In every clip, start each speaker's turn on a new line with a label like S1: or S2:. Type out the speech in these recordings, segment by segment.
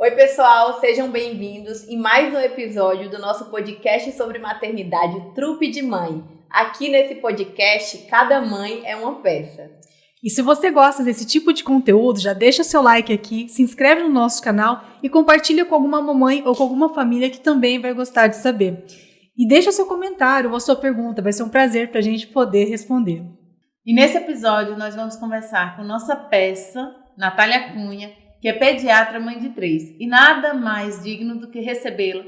S1: Oi, pessoal, sejam bem-vindos em mais um episódio do nosso podcast sobre maternidade Trupe de Mãe. Aqui nesse podcast, cada mãe é uma peça.
S2: E se você gosta desse tipo de conteúdo, já deixa seu like aqui, se inscreve no nosso canal e compartilha com alguma mamãe ou com alguma família que também vai gostar de saber. E deixa seu comentário ou a sua pergunta, vai ser um prazer para a gente poder responder.
S3: E nesse episódio nós vamos conversar com nossa peça, Natália Cunha, que é pediatra mãe de 3, e nada mais digno do que recebê-la.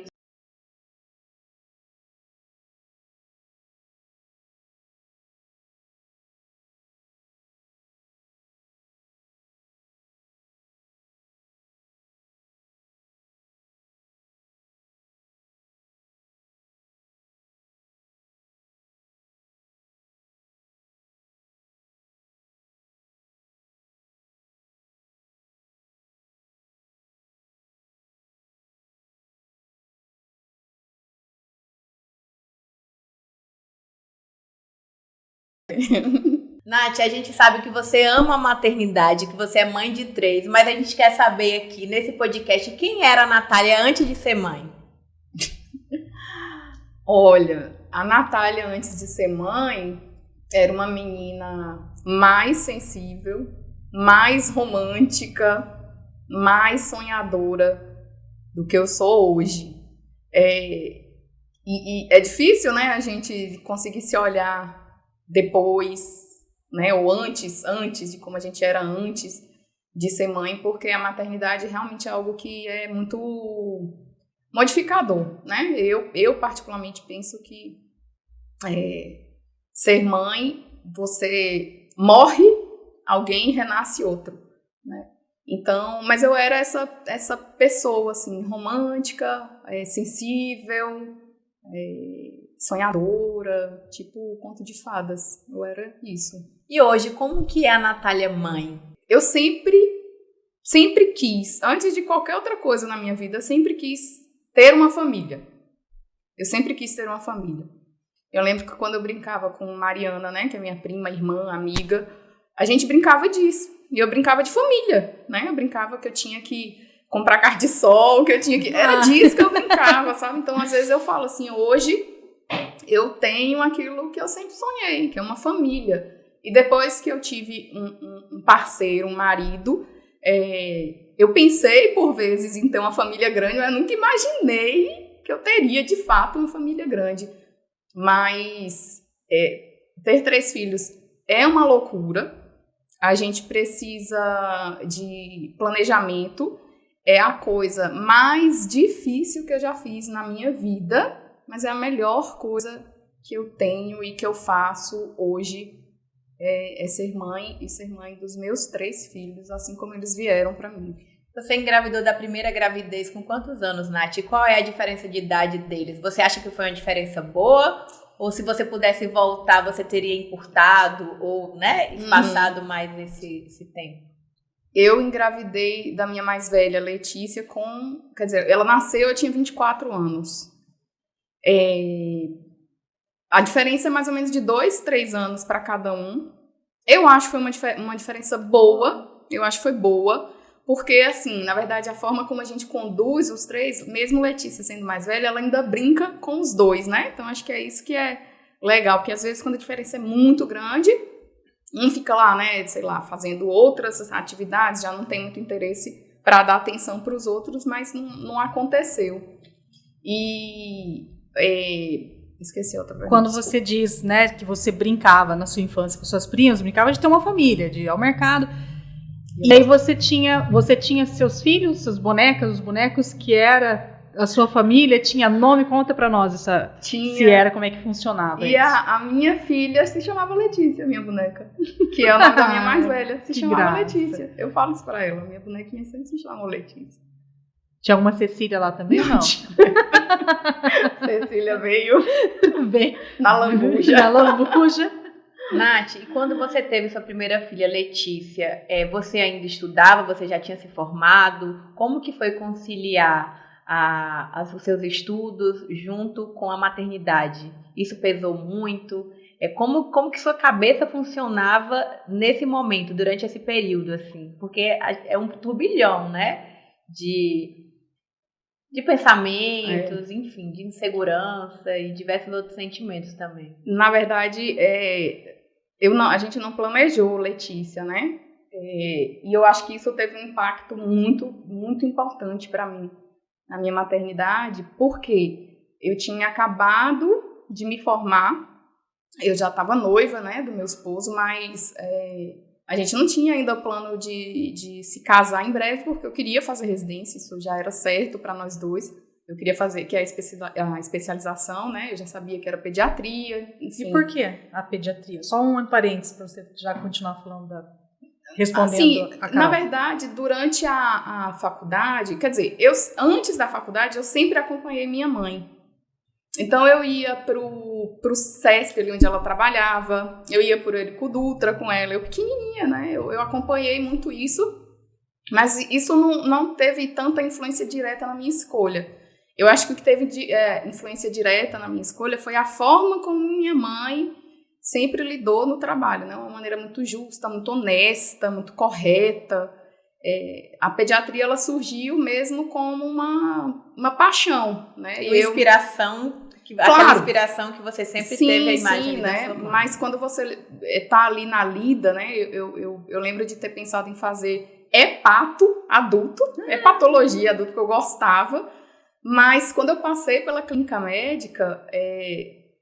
S1: Nath, a gente sabe que você ama a maternidade, que você é mãe de 3, mas a gente quer saber aqui nesse podcast quem era a Natália antes de ser mãe.
S4: Olha, a Natália antes de ser mãe era uma menina mais sensível, mais romântica, mais sonhadora do que eu sou hoje. E é difícil, né, a gente conseguir se olhar depois, né, ou antes de como a gente era antes de ser mãe, porque a maternidade realmente é algo que é muito modificador, né? Eu particularmente penso que ser mãe, você morre, alguém renasce outro, né? Então, mas eu era essa pessoa, assim, romântica, sensível, sonhadora, tipo conto de fadas. Eu era isso.
S1: E hoje, como que é a Natália mãe?
S4: Eu sempre quis, antes de qualquer outra coisa na minha vida, eu sempre quis ter uma família. Eu lembro que quando eu brincava com Mariana, né, que é minha prima, irmã, amiga, a gente brincava disso. E eu brincava de família, né? Eu brincava que eu tinha que comprar carne de sol, que eu tinha que... Era disso que eu brincava, sabe? Então, às vezes eu falo assim, hoje eu tenho aquilo que eu sempre sonhei, que é uma família. E depois que eu tive um parceiro, um marido, eu pensei por vezes em ter uma família grande, mas eu nunca imaginei que eu teria de fato uma família grande. Mas ter 3 filhos é uma loucura. A gente precisa de planejamento. É a coisa mais difícil que eu já fiz na minha vida, mas é a melhor coisa que eu tenho e que eu faço hoje. É ser mãe e ser mãe dos meus 3 filhos, assim como eles vieram para mim.
S1: Você engravidou da primeira gravidez com quantos anos, Nath? E qual é a diferença de idade deles? Você acha que foi uma diferença boa? Ou se você pudesse voltar, você teria encurtado ou, né, espaçado mais esse tempo?
S4: Eu engravidei da minha mais velha, Letícia, quer dizer, ela nasceu, eu tinha 24 anos. A diferença é mais ou menos de 2, 3 anos para cada um. Eu acho que foi uma diferença boa, porque, assim, na verdade, a forma como a gente conduz os 3, mesmo Letícia sendo mais velha, ela ainda brinca com os 2, né? Então, acho que é isso que é legal, porque às vezes quando a diferença é muito grande, um fica lá, né, sei lá, fazendo outras atividades, já não tem muito interesse para dar atenção para os outros, mas não aconteceu. Esqueci outra pergunta.
S2: Quando você diz, né, que você brincava na sua infância com suas primas, brincava de ter uma família, de ir ao mercado. E aí você tinha seus filhos, suas bonecas, os bonecos que era a sua família, tinha nome? Conta pra nós se era, como é que funcionava.
S4: E a minha filha se chamava Letícia, minha boneca, que é o nome da minha mais velha, se chamava Letícia. Eu falo isso pra ela, minha bonequinha sempre se chamava Letícia.
S2: Tinha alguma Cecília lá também ou não?
S4: Cecília veio
S2: na lambuja.
S1: Nath, e quando você teve sua primeira filha, Letícia, você ainda estudava? Você já tinha se formado? Como que foi conciliar os seus estudos junto com a maternidade? Isso pesou muito? Como que sua cabeça funcionava nesse momento, durante esse período, assim? Porque é um turbilhão, né? de pensamentos, enfim, de insegurança e diversos outros sentimentos também.
S4: Na verdade, a gente não planejou, Letícia, né? E eu acho que isso teve um impacto muito, muito importante para mim na minha maternidade, porque eu tinha acabado de me formar, eu já estava noiva, né, do meu esposo, mas a gente não tinha ainda o plano de se casar em breve, porque eu queria fazer residência, isso já era certo para nós dois. Eu queria fazer, que é a especialização, né? Eu já sabia que era pediatria, enfim.
S2: E por que a pediatria? Só um parênteses para você já continuar falando respondendo
S4: assim,
S2: a Carol.
S4: Na verdade, durante a faculdade, quer dizer, antes da faculdade, eu sempre acompanhei minha mãe. Então, eu ia pro SESP, ali onde ela trabalhava, eu ia pro Érico Dutra com ela, eu pequenininha, né? Eu acompanhei muito isso, mas isso não teve tanta influência direta na minha escolha. Eu acho que o que teve influência direta na minha escolha foi a forma como minha mãe sempre lidou no trabalho, né? Uma maneira muito justa, muito honesta, muito correta. A pediatria, ela surgiu mesmo como uma paixão, né?
S1: Uma inspiração,
S4: claro,
S1: aquela inspiração que você sempre teve a imagem
S4: né?
S1: da sua mãe.
S4: Mas quando você está ali na lida, né? Eu lembro de ter pensado em fazer hepato adulto, hepatologia adulto, que eu gostava, mas quando eu passei pela clínica médica,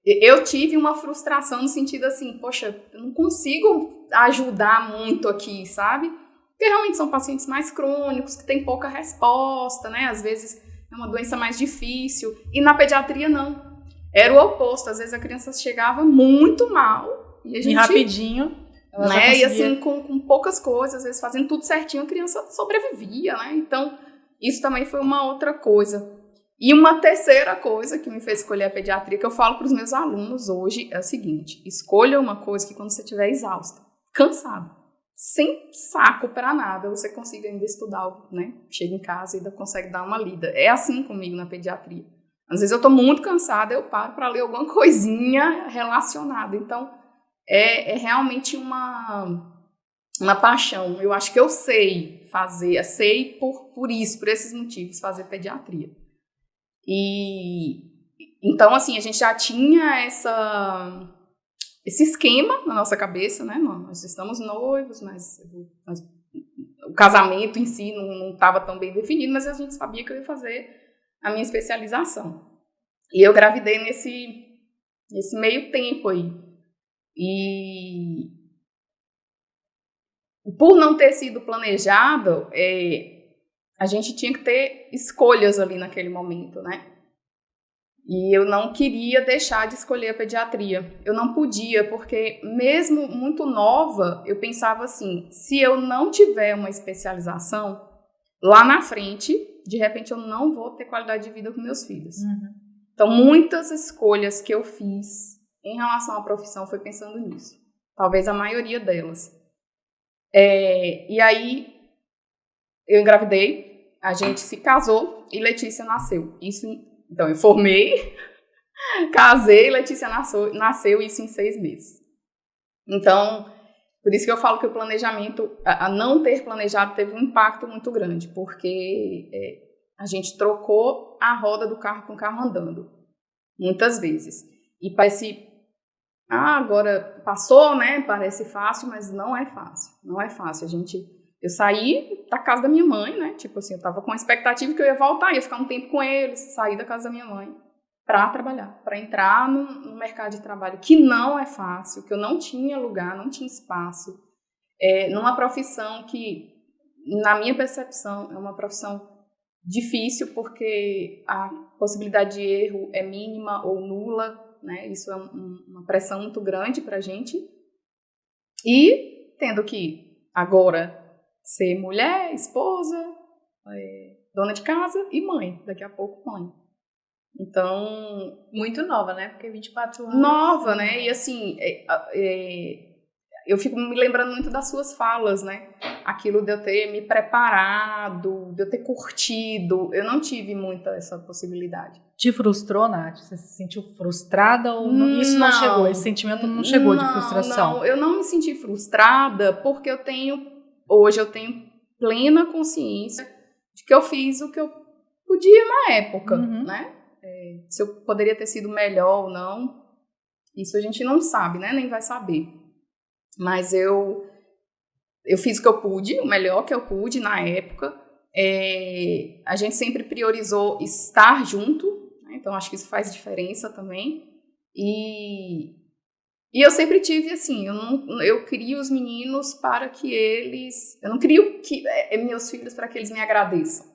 S4: eu tive uma frustração no sentido assim, poxa, eu não consigo ajudar muito aqui, sabe? Porque realmente são pacientes mais crônicos, que têm pouca resposta, né? Às vezes é uma doença mais difícil. E na pediatria, não. Era o oposto. Às vezes a criança chegava muito mal. E
S2: rapidinho.
S4: Né? E assim, com poucas coisas, às vezes fazendo tudo certinho, a criança sobrevivia, né? Então, isso também foi uma outra coisa. E uma terceira coisa que me fez escolher a pediatria, que eu falo para os meus alunos hoje, é o seguinte: escolha uma coisa que quando você estiver exausta, cansado, sem saco para nada, você consiga ainda estudar, né? Chega em casa e ainda consegue dar uma lida. É assim comigo na pediatria. Às vezes eu estou muito cansada, eu paro para ler alguma coisinha relacionada. Então, é realmente uma paixão. Eu acho que eu sei fazer, sei por esses motivos, fazer pediatria. E então, assim, a gente já tinha esse esquema na nossa cabeça, né? Nós estamos noivos, mas o casamento em si não estava tão bem definido, mas a gente sabia que eu ia fazer a minha especialização. E eu gravidei nesse meio tempo aí. E por não ter sido planejado, a gente tinha que ter escolhas ali naquele momento, né? E eu não queria deixar de escolher a pediatria. Eu não podia, porque mesmo muito nova, eu pensava assim, se eu não tiver uma especialização, lá na frente, de repente eu não vou ter qualidade de vida com meus filhos. Uhum. Então, muitas escolhas que eu fiz em relação à profissão foi pensando nisso. Talvez a maioria delas. E aí, eu engravidei, a gente se casou e Letícia nasceu. Então, eu formei, casei, Letícia nasceu, isso em 6 meses. Então, por isso que eu falo que o planejamento, a não ter planejado, teve um impacto muito grande, porque a gente trocou a roda do carro com o carro andando, muitas vezes. E parece, agora passou, né? Parece fácil, mas não é fácil. Não é fácil. Eu saí da casa da minha mãe, né? Tipo assim, eu tava com a expectativa que eu ia voltar, ia ficar um tempo com eles, sair da casa da minha mãe para trabalhar, para entrar no mercado de trabalho, que não é fácil, que eu não tinha lugar, não tinha espaço, numa profissão que, na minha percepção, é uma profissão difícil, porque a possibilidade de erro é mínima ou nula, né? Isso é uma pressão muito grande pra gente. E tendo que agora ser mulher, esposa, dona de casa e mãe, daqui a pouco mãe. Então...
S1: Muito nova, né? Porque 24 anos...
S4: Nova, né? E assim, eu fico me lembrando muito das suas falas, né? Aquilo de eu ter me preparado, de eu ter curtido. Eu não tive muita essa possibilidade.
S2: Te frustrou, Nath? Você se sentiu frustrada ou isso não chegou? Esse sentimento não chegou de frustração?
S4: Não, eu não me senti frustrada porque hoje eu tenho plena consciência de que eu fiz o que eu podia na época, né? Se eu poderia ter sido melhor ou não, isso a gente não sabe, né? Nem vai saber. Mas eu fiz o que eu pude, o melhor que eu pude na época. A gente sempre priorizou estar junto, né? Então acho que isso faz diferença também. E eu sempre tive assim, eu crio os meninos para que eles... Eu não crio meus filhos para que eles me agradeçam,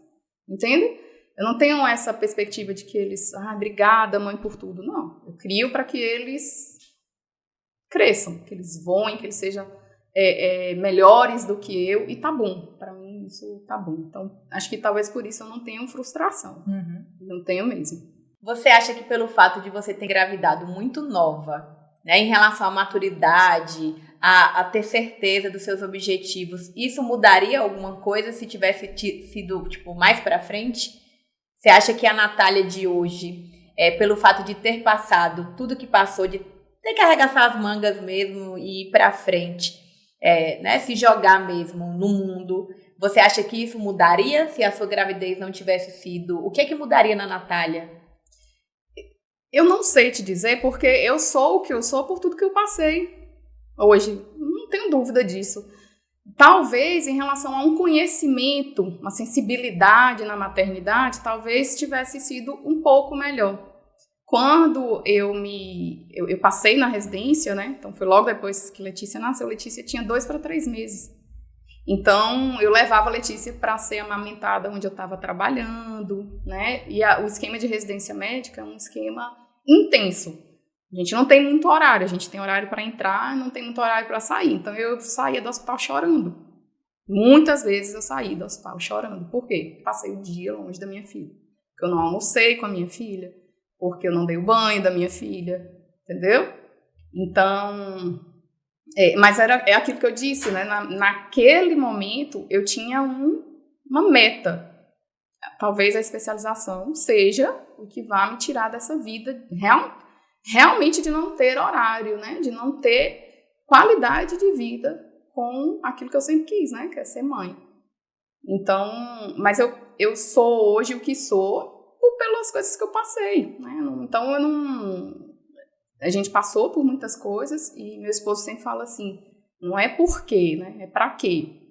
S4: entende? Eu não tenho essa perspectiva de que eles... obrigada, mãe, por tudo. Não, eu crio para que eles cresçam, que eles voem, que eles sejam melhores do que eu. E tá bom, para mim isso tá bom. Então, acho que talvez por isso eu não tenho frustração. Não tenho mesmo.
S1: Você acha que pelo fato de você ter engravidado muito nova, né, em relação à maturidade, a ter certeza dos seus objetivos, isso mudaria alguma coisa se tivesse sido tipo, mais pra frente? Você acha que a Natália de hoje, pelo fato de ter passado tudo que passou, de ter que arregaçar as mangas mesmo e ir pra frente, né, se jogar mesmo no mundo, você acha que isso mudaria se a sua gravidez não tivesse sido? O que mudaria na Natália?
S4: Eu não sei te dizer, porque eu sou o que eu sou por tudo que eu passei hoje. Não tenho dúvida disso. Talvez, em relação a um conhecimento, uma sensibilidade na maternidade, talvez tivesse sido um pouco melhor. Quando eu passei na residência, né? Então, foi logo depois que Letícia nasceu. Letícia tinha 2 para 3 meses. Então, eu levava a Letícia para ser amamentada onde eu estava trabalhando, né? E o esquema de residência médica é um esquema intenso. A gente não tem muito horário, a gente tem horário para entrar, não tem muito horário para sair. Então, eu saía do hospital chorando. Muitas vezes eu saí do hospital chorando. Por quê? Passei o dia longe da minha filha. Porque eu não almocei com a minha filha, porque eu não dei o banho da minha filha, entendeu? Então... mas é aquilo que eu disse, né? Naquele momento, eu tinha uma meta. Talvez a especialização seja o que vá me tirar dessa vida realmente de não ter horário, né? De não ter qualidade de vida com aquilo que eu sempre quis, né? Que é ser mãe. Então, mas eu sou hoje o que sou pelas coisas que eu passei, né? Então, a gente passou por muitas coisas e meu esposo sempre fala assim, não é por quê, né? É pra quê?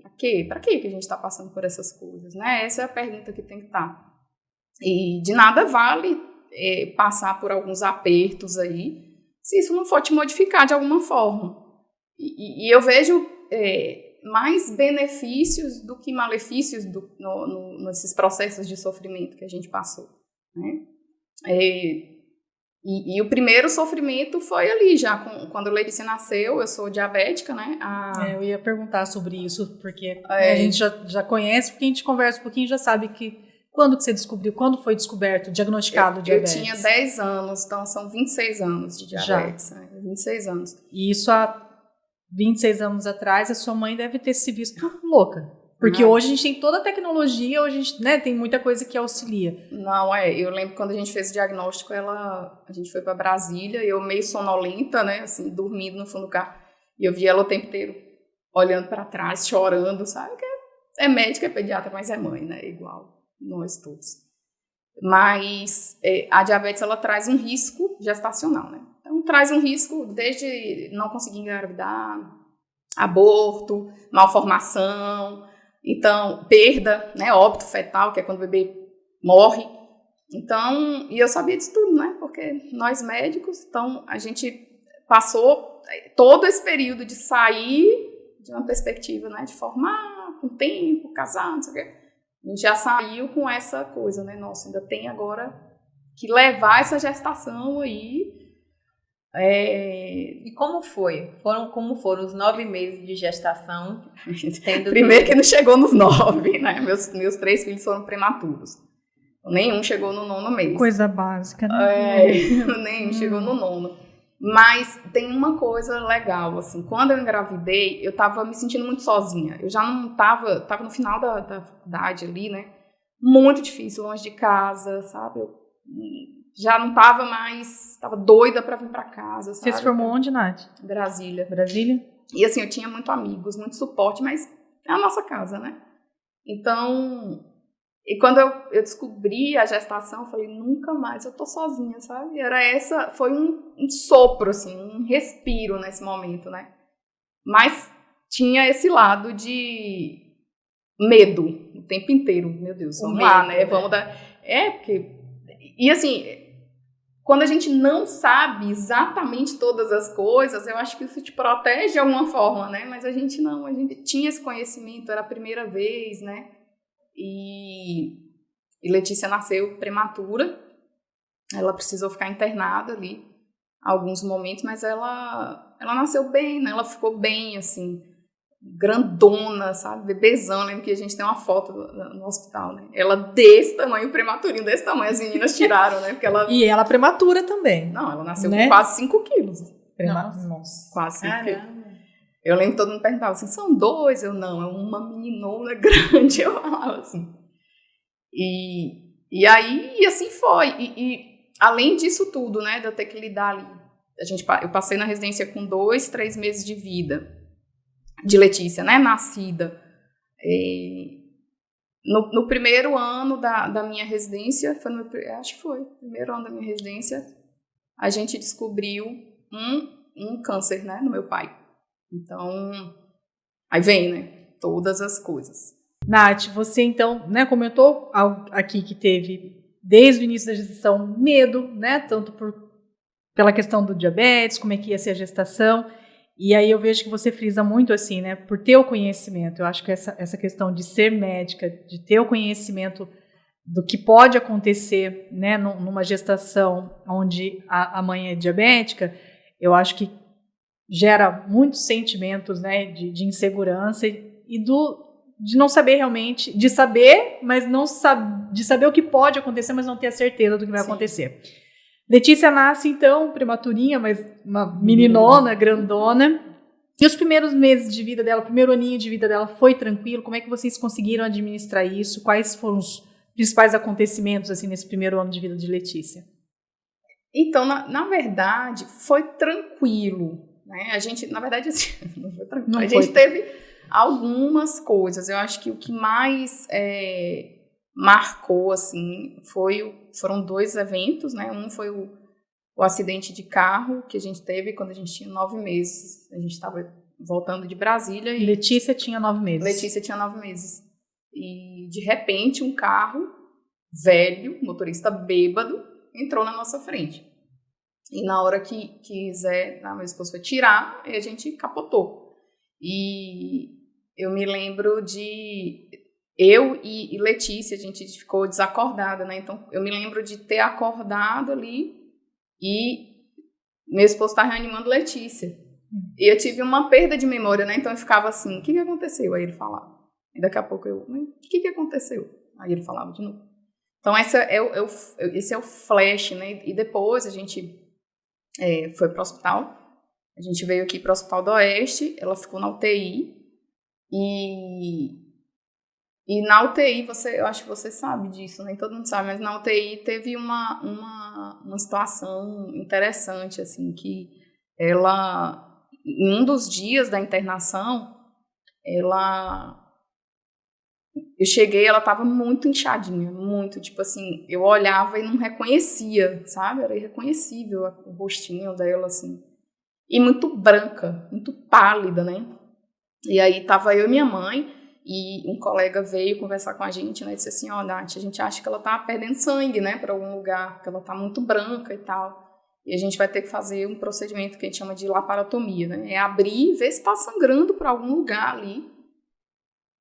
S4: Pra quê que a gente está passando por essas coisas, né? Essa é a pergunta que tem que estar. E de nada vale passar por alguns apertos aí, se isso não for te modificar de alguma forma. E eu vejo mais benefícios do que malefícios nesses processos de sofrimento que a gente passou, né? E o primeiro sofrimento foi ali, já quando a Letícia nasceu. Eu sou diabética, né?
S2: Eu ia perguntar sobre isso, porque a gente já conhece, porque a gente conversa um pouquinho, já sabe que quando que você descobriu, quando foi descoberto, diagnosticado diabetes?
S4: Eu tinha 10 anos, então são 26 anos de diabetes. Já. 26 anos.
S2: E isso há 26 anos atrás, a sua mãe deve ter se visto louca. Porque hoje a gente tem toda a tecnologia, hoje a gente, né, tem muita coisa que auxilia.
S4: Não, eu lembro quando a gente fez o diagnóstico, a gente foi para Brasília, eu meio sonolenta, né, assim, dormindo no fundo do carro, e eu vi ela o tempo inteiro olhando para trás, chorando, sabe? Que é médica, é pediatra, mas é mãe, né, igual nós todos. Mas a diabetes, ela traz um risco gestacional, né? Então, traz um risco desde não conseguir engravidar, aborto, malformação... Então, perda, né, óbito fetal, que é quando o bebê morre. Então, e eu sabia disso tudo, né, porque nós médicos, então, a gente passou todo esse período de sair de uma perspectiva, né, de formar, com tempo, casar, não sei o quê. A gente já saiu com essa coisa, né, nossa, ainda tem agora que levar essa gestação aí.
S1: E como foi? Como foram os 9 meses de gestação?
S4: Primeiro que não chegou nos 9, né? Meus 3 filhos foram prematuros. Nenhum chegou no 9º mês.
S2: Coisa básica, né?
S4: Nenhum chegou no 9º. Mas tem uma coisa legal, assim, quando eu engravidei, eu tava me sentindo muito sozinha. Eu já não tava no final da faculdade ali, né? Muito difícil, longe de casa, sabe? Já não tava mais, tava doida pra vir pra casa, sabe?
S2: Você se formou onde, Nath?
S4: Brasília.
S2: Brasília?
S4: E assim, eu tinha muito amigos, muito suporte, mas é a nossa casa, né? Então, E quando eu descobri a gestação, eu falei, nunca mais eu tô sozinha, sabe? Foi um sopro, assim, um respiro nesse momento, né? Mas tinha esse lado de medo o tempo inteiro. Meu Deus, vamos lá, né? Vamos dar... porque... E assim, quando a gente não sabe exatamente todas as coisas, eu acho que isso te protege de alguma forma, né? Mas a gente tinha esse conhecimento, era a primeira vez, né? E Letícia nasceu prematura, ela precisou ficar internada ali alguns momentos, mas ela nasceu bem, né? Ela ficou bem, assim, grandona, sabe? Bebezão, lembro que a gente tem uma foto no hospital, né? Ela desse tamanho, prematurinho, desse tamanho, as meninas tiraram, né? Porque ela...
S2: E ela prematura também.
S4: Não, ela nasceu
S2: né?
S4: com quase 5 quilos.
S2: Nossa.
S4: Quase 5 quilos. Eu lembro que todo mundo perguntava assim, são 2? Eu, não, é uma meninona grande, eu falava assim. E aí, e assim foi. E além disso tudo, né, de eu ter que lidar ali, eu passei na residência com 2, 3 meses de vida de Letícia, né, nascida. No primeiro ano da minha residência, acho que foi o primeiro ano da minha residência, a gente descobriu um câncer, né, no meu pai. Então, aí vem, né, todas as coisas.
S2: Nath, você então, né, comentou aqui que teve, desde o início da gestação, medo, né, tanto pela questão do diabetes, como é que ia ser a gestação, e aí eu vejo que você frisa muito assim, né, por ter o conhecimento. Eu acho que essa questão de ser médica, de ter o conhecimento do que pode acontecer, né, numa gestação onde a mãe é diabética, eu acho que gera muitos sentimentos, né, de insegurança e de não saber realmente, de saber, mas não de saber o que pode acontecer, mas não ter a certeza do que vai acontecer. Letícia nasce, então, prematurinha, mas uma meninona, grandona. E os primeiros meses de vida dela, o primeiro aninho de vida dela foi tranquilo? Como é que vocês conseguiram administrar isso? Quais foram os principais acontecimentos, assim, nesse primeiro ano de vida de Letícia?
S4: Então, na verdade, foi tranquilo, né? A gente, na verdade, assim, não foi tranquilo. A gente teve algumas coisas. Eu acho que o que mais marcou, assim, foram 2 eventos, né? Um foi o acidente de carro que a gente teve quando a gente tinha 9 meses. A gente estava voltando de Brasília. E
S2: Letícia tinha 9 meses.
S4: Letícia tinha 9 meses. E, de repente, um carro velho, motorista bêbado, entrou na nossa frente. E na hora que Zé, meu esposo, foi tirar, a gente capotou. E eu me lembro de... Eu e Letícia, a gente ficou desacordada, né? Então, eu me lembro de ter acordado ali e meu esposo estava reanimando Letícia. E eu tive uma perda de memória, né? Então, eu ficava assim, o que aconteceu? Aí ele falava. E daqui a pouco eu, o que aconteceu? Aí ele falava de novo. Então, esse é o flash, né? E depois a gente foi para o hospital. A gente veio aqui para o Hospital do Oeste, ela ficou na UTI. E na UTI, eu acho que você sabe disso, nem todo mundo sabe, mas na UTI teve uma situação interessante, assim, que ela, em um dos dias da internação, eu cheguei, ela estava muito inchadinha, muito, tipo assim, eu olhava e não reconhecia, sabe? Era irreconhecível o rostinho dela, assim, e muito branca, muito pálida, né? E aí tava eu e minha mãe, e um colega veio conversar com a gente, né, e disse assim, Nath, a gente acha que ela tá perdendo sangue, né, para algum lugar, porque ela tá muito branca e tal, e a gente vai ter que fazer um procedimento que a gente chama de laparotomia, né, é abrir e ver se tá sangrando para algum lugar ali.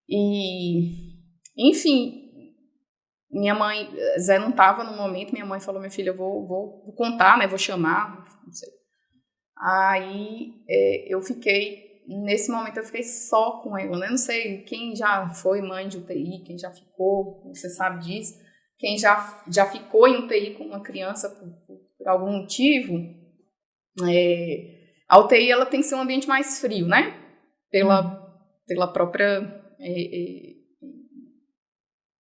S4: E, enfim, minha mãe, Zé não tava no momento, minha mãe falou, minha filha, eu vou contar, né, vou chamar, não sei. Aí nesse momento eu fiquei só com ela, né? Não sei quem já foi mãe de UTI, quem já ficou, você sabe disso, quem já ficou em UTI com uma criança por algum motivo, a UTI ela tem que ser um ambiente mais frio, né? Pela própria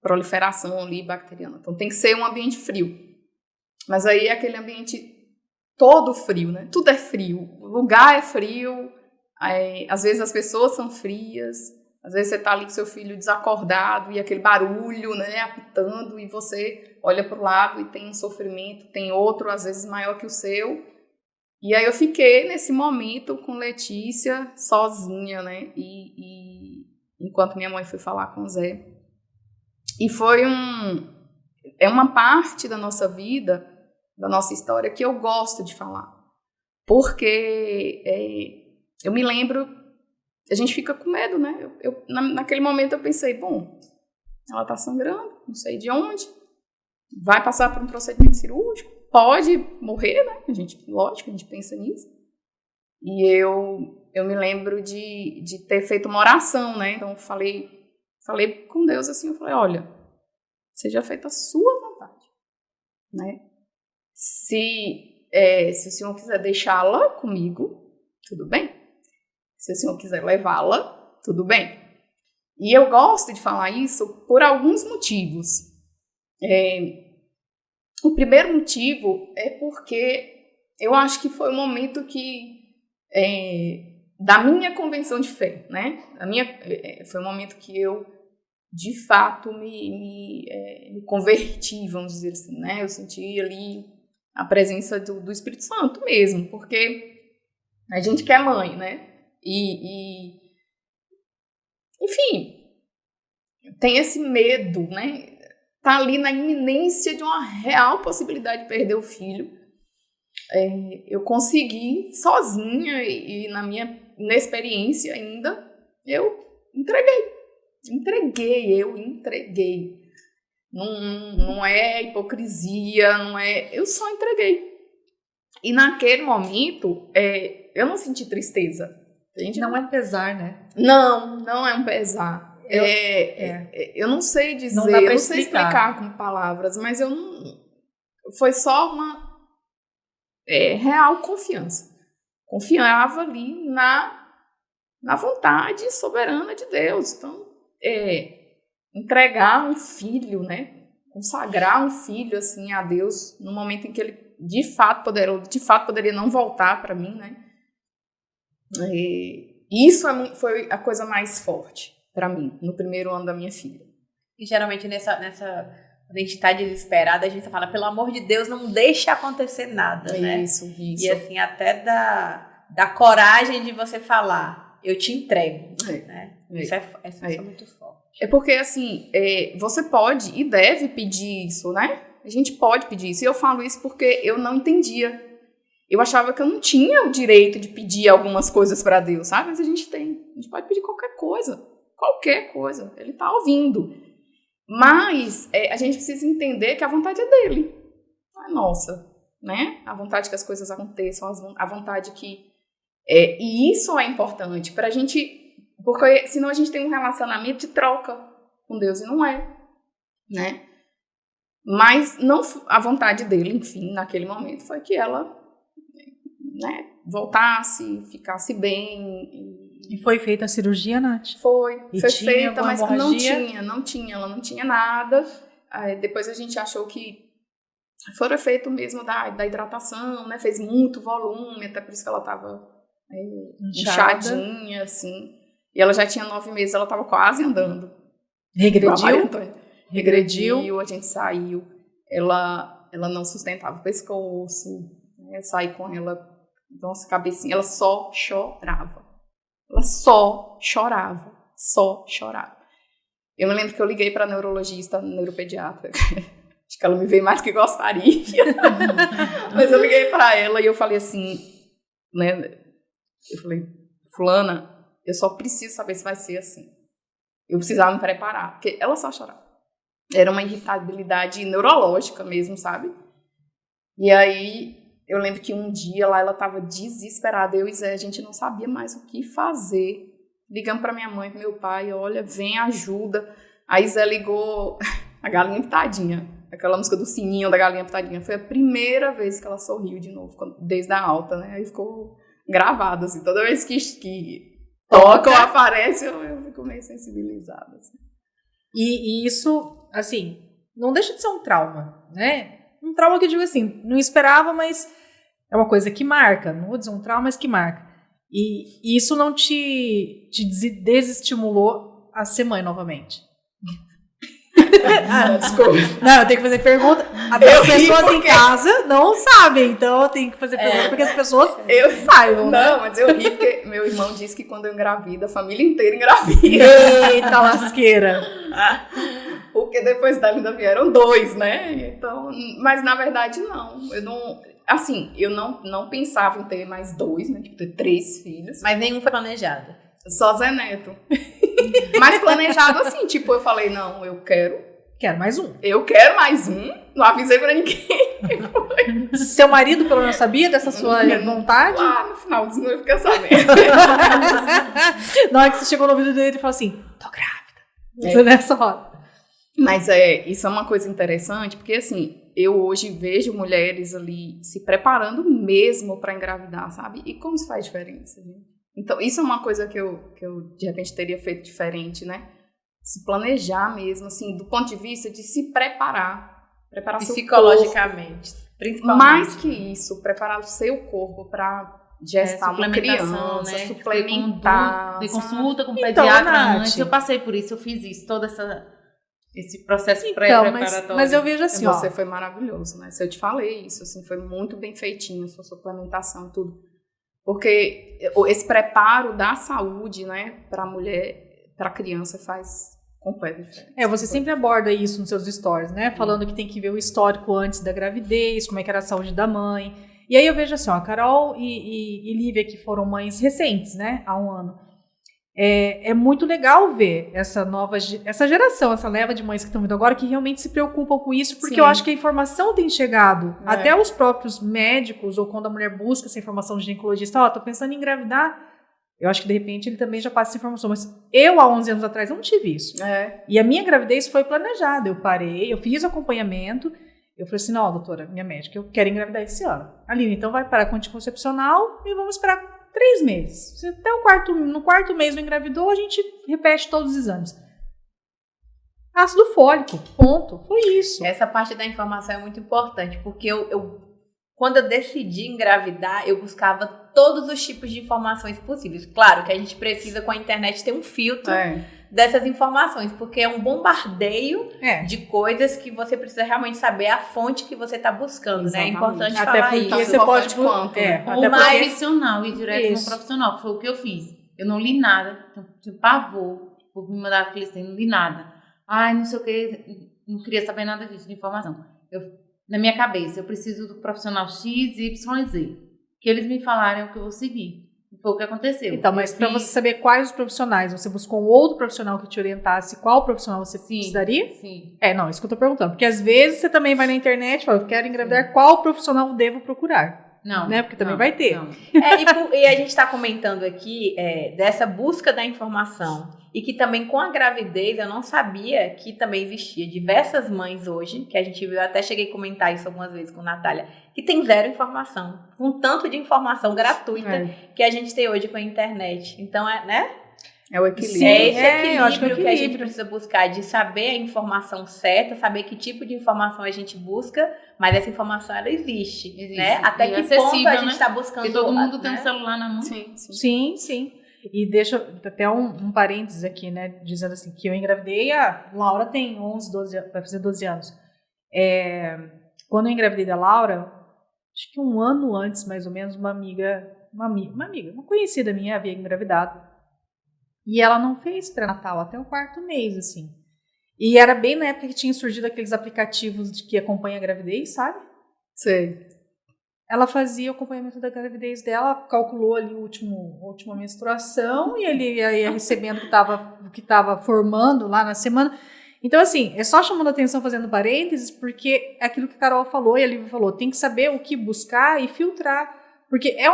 S4: proliferação ali bacteriana. Então tem que ser um ambiente frio. Mas aí é aquele ambiente todo frio, né? Tudo é frio, o lugar é frio, às vezes as pessoas são frias, Às vezes você tá ali com seu filho desacordado e aquele barulho, né, apitando, e você olha pro lado e tem um sofrimento, tem outro, às vezes maior que o seu. E aí eu fiquei nesse momento com Letícia sozinha, né, e enquanto minha mãe foi falar com o Zé. E é uma parte da nossa vida, da nossa história, que eu gosto de falar. Porque eu me lembro, a gente fica com medo, né? Naquele momento eu pensei, bom, ela tá sangrando, não sei de onde, vai passar por um procedimento cirúrgico, pode morrer, né? Lógico, a gente pensa nisso. E eu me lembro de ter feito uma oração, né? Então eu falei com Deus assim, eu falei, olha, seja feita a sua vontade, né? Se o Senhor quiser deixá-la comigo, tudo bem. Se o Senhor quiser levá-la, tudo bem. E eu gosto de falar isso por alguns motivos. O primeiro motivo é porque eu acho que foi um momento da minha convenção de fé, né? Foi um momento que eu, de fato, me converti, vamos dizer assim, né? Eu senti ali a presença do Espírito Santo mesmo, porque a gente que é mãe, né? Enfim, tem esse medo, né? Tá ali na iminência de uma real possibilidade de perder o filho. Eu consegui sozinha e na minha inexperiência ainda, eu entreguei. Não é hipocrisia, eu só entreguei. E naquele momento, eu não senti tristeza. Entende?
S2: Não é pesar, né?
S4: Não é um pesar. Eu não sei dizer,
S2: não dá pra
S4: eu não sei explicar com palavras, mas foi só uma real confiança. Confiava ali na vontade soberana de Deus. Então, entregar um filho, né? Consagrar um filho assim a Deus no momento em que ele de fato poderia não voltar para mim, né? Isso foi a coisa mais forte para mim no primeiro ano da minha filha.
S1: E geralmente nessa quando a gente tá desesperada, a gente fala, pelo amor de Deus, não deixa acontecer nada, né?
S4: Isso.
S1: E assim, até da coragem de você falar, eu te entrego, né? Isso é muito forte.
S4: É porque, assim, você pode e deve pedir isso, né? A gente pode pedir isso. E eu falo isso porque eu não entendia. Eu achava que eu não tinha o direito de pedir algumas coisas para Deus, sabe? Mas a gente tem. A gente pode pedir qualquer coisa. Qualquer coisa. Ele está ouvindo. Mas a gente precisa entender que a vontade é dele. Não é nossa, né? A vontade que as coisas aconteçam, a vontade que... e isso é importante para a gente... Porque senão a gente tem um relacionamento de troca com Deus e não é, né? Mas não, a vontade dele, enfim, naquele momento foi que ela, né, voltasse, ficasse bem.
S2: E foi feita a cirurgia, Nath?
S4: Foi feita, mas ela não tinha nada. Aí depois a gente achou que foi efeito mesmo da hidratação, né? Fez muito volume, até por isso que ela estava inchadinha, assim. E ela já tinha 9 meses, ela estava quase andando. Regrediu, a gente saiu. Ela não sustentava o pescoço, né? Eu saí com ela, nossa cabecinha, ela só chorava. Eu me lembro que eu liguei para a neurologista, neuropediatra. Acho que ela me veio mais do que gostaria. Mas eu liguei para ela e eu falei assim, né? Eu falei, fulana, eu só preciso saber se vai ser assim. Eu precisava me preparar, porque ela só chorava. Era uma irritabilidade neurológica mesmo, sabe? E aí, eu lembro que um dia lá ela estava desesperada. Eu e Zé, a gente não sabia mais o que fazer. Ligamos para minha mãe e meu pai, olha, vem, ajuda. Aí Zé ligou a Galinha Pitadinha, aquela música do sininho da Galinha Pitadinha. Foi a primeira vez que ela sorriu de novo, desde a alta, né? Aí ficou gravado, assim, toda vez que toca ou aparece, eu fico meio sensibilizada. Assim.
S2: E isso, assim, não deixa de ser um trauma, né? Um trauma que eu digo assim, não esperava, mas é uma coisa que marca. Não vou dizer um trauma, mas que marca. E isso não te desestimulou a ser mãe novamente?
S4: Desculpa.
S2: Não, eu tenho que fazer pergunta. As pessoas em casa não sabem, então eu tenho que fazer pergunta porque as pessoas saibam.
S4: Não, mas eu ri porque meu irmão disse que quando eu engravido, a família inteira engravida.
S2: Eita lasqueira.
S4: Porque depois dela ainda vieram 2, né? Então, mas na verdade não. Eu não pensava em ter mais 2, né? Tipo, ter 3 filhos.
S1: Mas nenhum foi planejado.
S4: Só Zé Neto. Mas planejado assim, tipo, eu falei, não, eu quero
S2: mais um.
S4: Eu quero mais um. Não avisei pra ninguém.
S2: Seu marido, pelo menos, sabia dessa sua vontade?
S4: Ah, no finalzinho eu fiquei sabendo.
S2: Na hora que você chegou no ouvido dele, ele falou assim, tô grávida. Nessa hora.
S4: Mas isso é uma coisa interessante, porque assim, eu hoje vejo mulheres ali se preparando mesmo pra engravidar, sabe? E como isso faz diferença, gente? Então, isso é uma coisa que eu, de repente, teria feito diferente, né? Se planejar mesmo, assim, do ponto de vista de se preparar
S1: psicologicamente, principalmente.
S4: Mais que isso, preparar o seu corpo para gestar uma criança,
S3: né?
S4: Suplementar.
S3: De consulta com o
S2: Então,
S3: pediatra
S2: Nath,
S3: antes. Eu passei por isso, eu fiz isso, todo esse processo pré-preparatório.
S2: Mas eu vejo assim,
S4: Você foi maravilhoso, né? Se eu te falei isso, assim, foi muito bem feitinho, sua suplementação, tudo. Porque esse preparo da saúde, né, para a mulher, para a criança, faz completa diferença.
S2: Você sempre aborda isso nos seus stories, né? Falando que tem que ver o histórico antes da gravidez, como é que era a saúde da mãe. E aí eu vejo assim, a Carol e Lívia, que foram mães recentes, né, há um ano. É muito legal ver essa geração, essa leva de mães que estão vindo agora, que realmente se preocupam com isso, porque eu acho que a informação tem chegado até os próprios médicos, ou quando a mulher busca essa informação de ginecologista, tô pensando em engravidar, eu acho que de repente ele também já passa essa informação, mas eu há 11 anos atrás não tive isso. E a minha gravidez foi planejada, eu parei, eu fiz acompanhamento, eu falei assim, não, doutora, minha médica, eu quero engravidar esse ano. Aline, então vai parar com anticoncepcional e vamos esperar 3 meses. Se até no quarto mês não engravidou, a gente repete todos os exames. Ácido fólico, ponto. Foi isso.
S1: Essa parte da informação é muito importante, porque quando eu decidi engravidar, eu buscava todos os tipos de informações possíveis. Claro que a gente precisa, com a internet, ter um filtro dessas informações, porque é um bombardeio de coisas que você precisa realmente saber a fonte que você está buscando, né? É importante
S2: até
S1: falar
S2: porque
S1: isso.
S2: Você pode
S3: Ou mais profissional, ir direto no profissional, que foi o que eu fiz. Eu não li nada, tinha pavor, o povo me mandava aquele assim, não li nada. Ai, não sei o que, não queria saber nada disso, de informação. Na minha cabeça, eu preciso do profissional X, Y, Z. Que eles me falarem o que eu vou seguir. Foi o que aconteceu.
S2: Então, mas para você saber quais os profissionais, você buscou um outro profissional que te orientasse qual profissional você precisaria?
S3: Sim.
S2: Não, isso que eu tô perguntando. Porque às vezes você também vai na internet e fala, eu quero engravidar, qual profissional devo procurar?
S3: Não.
S2: Né? Porque também vai ter.
S3: Não.
S1: E a gente está comentando aqui dessa busca da informação. E que também com a gravidez, eu não sabia que também existia diversas mães hoje, que a gente viu, até cheguei a comentar isso algumas vezes com a Natália, que tem zero informação. Um tanto de informação gratuita que a gente tem hoje com a internet. Então, né?
S4: É o equilíbrio.
S1: Sim, esse equilíbrio,
S2: eu acho que é o
S1: que a gente precisa buscar, de saber a informação certa, saber que tipo de informação a gente busca, mas essa informação, ela existe. Né? Até que ponto a gente está buscando...
S3: Porque todo mundo tem um celular na mão.
S2: Sim. E deixa até um parênteses aqui, né, dizendo assim, que eu engravidei, a Laura tem 12 anos, vai fazer 12 anos. Quando eu engravidei da Laura, acho que um ano antes, mais ou menos, uma conhecida minha havia engravidado. E ela não fez pré-natal até o 4º mês, assim. E era bem na época que tinha surgido aqueles aplicativos que acompanham a gravidez, sabe?
S4: Sei.
S2: Ela fazia o acompanhamento da gravidez dela, calculou ali a última menstruação e ele ia recebendo o que estava formando lá na semana. Então, assim, é só chamando a atenção, fazendo parênteses, porque é aquilo que a Carol falou e a Lívia falou, tem que saber o que buscar e filtrar, porque é